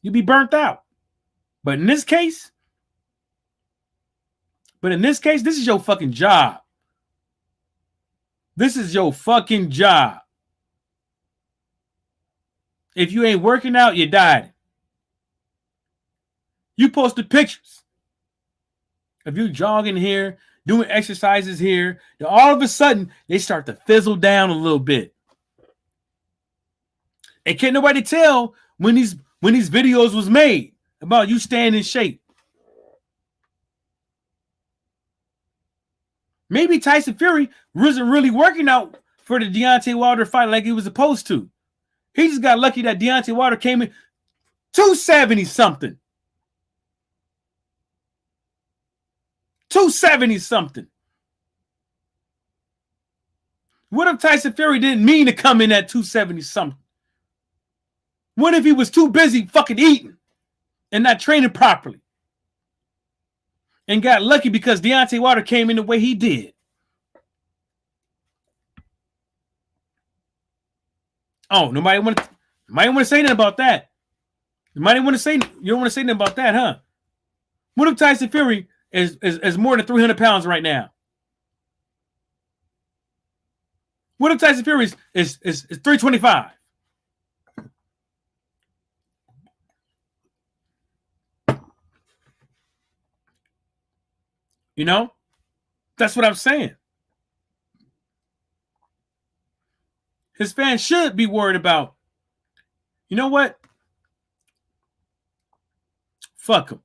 You'll be burnt out. But in this case, this is your fucking job. This is your fucking job. If you ain't working out, you died. You posted pictures of you jogging here, doing exercises here. Then all of a sudden, they start to fizzle down a little bit. And can't nobody tell when these videos was made about you staying in shape. Maybe Tyson Fury wasn't really working out for the Deontay Wilder fight like he was supposed to. He just got lucky that Deontay Wilder came in 270-something. 270-something. What if Tyson Fury didn't mean to come in at 270-something? What if he was too busy fucking eating and not training properly? And got lucky because Deontay Wilder came in the way he did. Oh, nobody want to say nothing about that. You don't want to say nothing about that, huh? What if Tyson Fury is more than 300 pounds right now? What if Tyson Fury is 325? You know? That's what I'm saying. His fans should be worried about, you know what? Fuck him.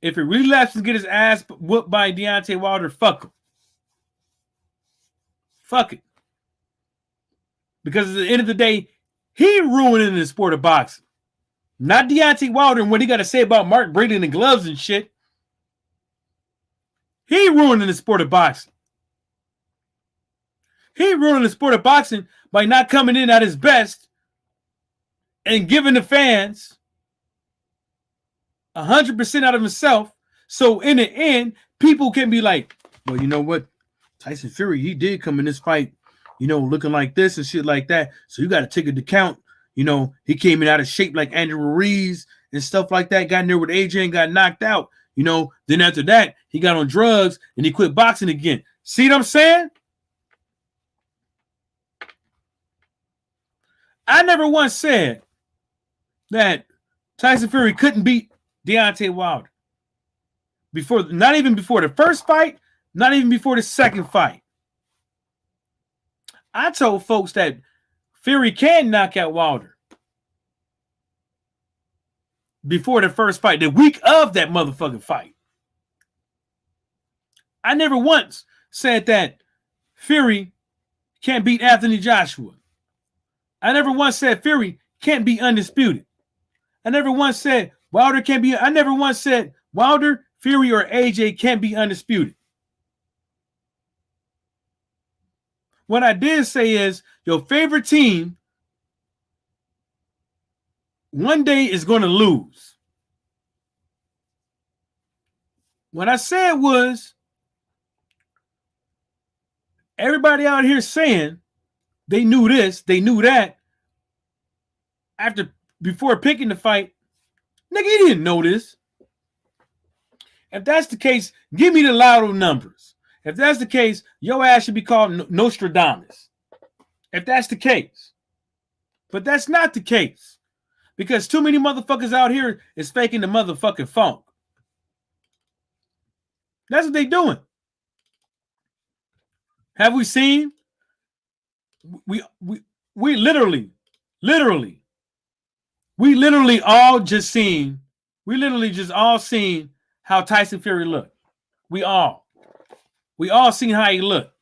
If he relapses and get his ass whooped by Deontay Wilder, fuck him. Fuck it. Because at the end of the day, he ruining the sport of boxing. Not Deontay Wilder and what he got to say about Mark Brady and the gloves and shit. He ruining the sport of boxing. He ruining the sport of boxing by not coming in at his best and giving the fans 100% out of himself. So in the end, people can be like, well, you know what? Tyson Fury, he did come in this fight, looking like this and shit like that. So you got to take into account, he came in out of shape like Andrew Ruiz and stuff like that, got in there with AJ and got knocked out. Then after that, he got on drugs and he quit boxing again. See what I'm saying? I never once said that Tyson Fury couldn't beat Deontay Wilder. Not even before the first fight, not even before the second fight. I told folks that Fury can knock out Wilder before the first fight, the week of that motherfucking fight. I never once said that Fury can't beat Anthony Joshua. I never once said Fury can't be undisputed. I never once said Wilder can't be. I never once said Wilder, Fury, or AJ can't be undisputed. What I did say is your favorite team one day is going to lose. What I said was everybody out here saying they knew this, they knew that before picking the fight. Nigga, you didn't know this. If that's the case, give me the lotto numbers. If that's the case, your ass should be called Nostradamus. If that's the case. But that's not the case. Because too many motherfuckers out here is faking the motherfucking funk. That's what they doing. Have we seen? We literally all just seen. We literally just all seen how Tyson Fury looked. We all seen how he looked.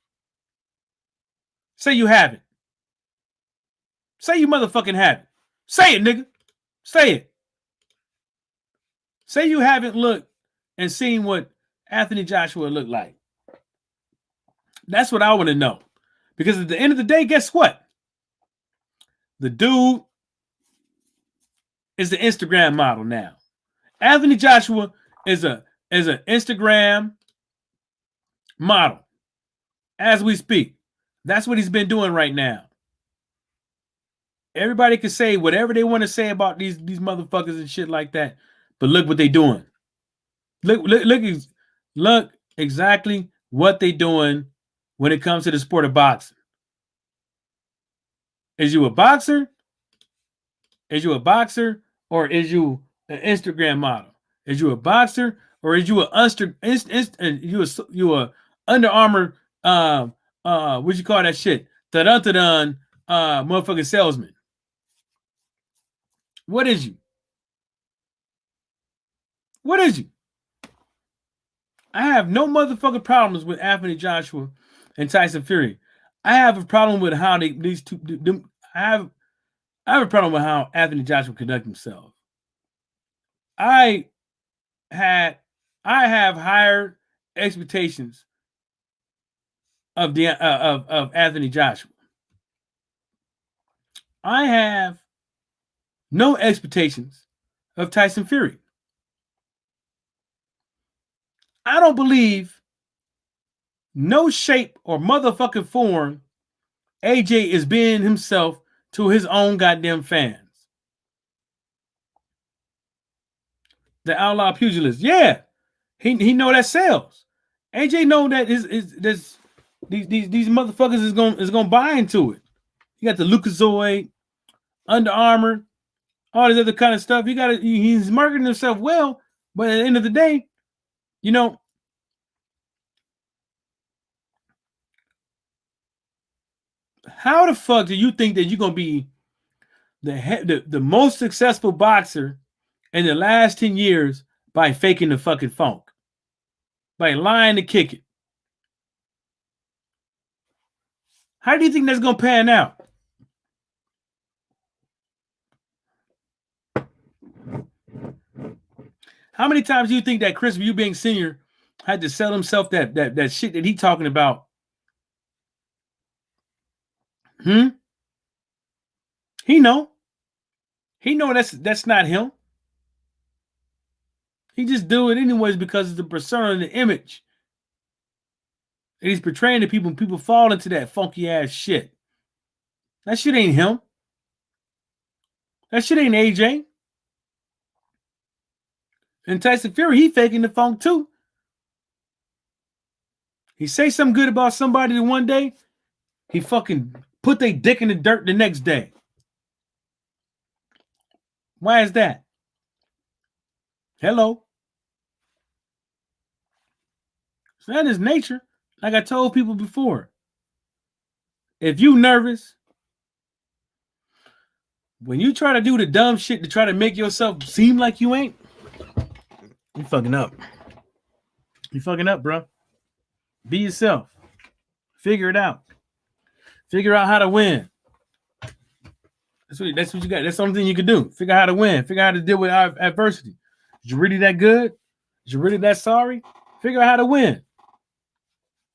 Say you haven't. Say you motherfucking haven't. Say it, nigga. Say it. Say you haven't looked and seen what Anthony Joshua looked like. That's what I want to know. Because at the end of the day, guess what? The dude is the Instagram model now. Anthony Joshua is an Instagram model as we speak. That's what he's been doing right now. Everybody can say whatever they want to say about these motherfuckers and shit like that, but look what they doing. Look exactly what they doing when it comes to the sport of boxing. Is you a boxer? Is you a boxer or is you an Instagram model? Is you a boxer or is you a Under Armour what you call that shit? Dun motherfucking salesman. What is you? What is you? I have no motherfucking problems with Anthony Joshua and Tyson Fury. I have a problem with how I have a problem with how Anthony Joshua conduct himself. I have higher expectations of Anthony Joshua. I have no expectations of Tyson Fury. I don't believe no shape or motherfucking form AJ is being himself to his own goddamn fans. The outlaw pugilist, yeah, he know that sells. AJ know that these motherfuckers is gonna buy into it. You got the Lucaszoid, Under Armour, all this other kind of stuff. He's marketing himself well, but at the end of the day, how the fuck do you think that you're gonna be the most successful boxer in the last 10 years by faking the fucking funk, by lying to kick it? How do you think that's gonna pan out? How many times do you think that Chris Eubank Sr. had to sell himself that shit that he talking about? He know. He know that's not him. He just do it anyways because it's the persona and the image. And he's portraying to people, and people fall into that funky ass shit. That shit ain't him. That shit ain't AJ. And Tyson Fury, he faking the funk too. He say something good about somebody the one day, he fucking put their dick in the dirt the next day. Why is that? Hello. So that is nature. Like I told people before. If you nervous, when you try to do the dumb shit to try to make yourself seem like you ain't, you fucking up. You fucking up, bro. Be yourself. Figure it out. Figure out how to win. That's what you got. That's the only thing you can do. Figure out how to win. Figure out how to deal with adversity. Is you really that good? Is you really that sorry? Figure out how to win.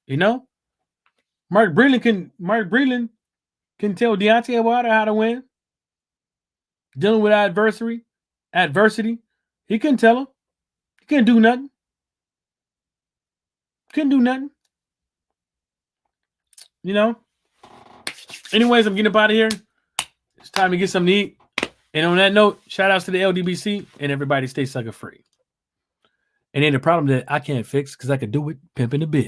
You know? Mark Breland can tell Deontay Wilder how to win. Dealing with adversity. He couldn't tell him. He couldn't do nothing. Couldn't do nothing. You know? Anyways, I'm getting up out of here. It's time to get something to eat. And on that note, shout outs to the LDBC and everybody stay sucker free. And ain't a problem that I can't fix because I can do it pimping the biz.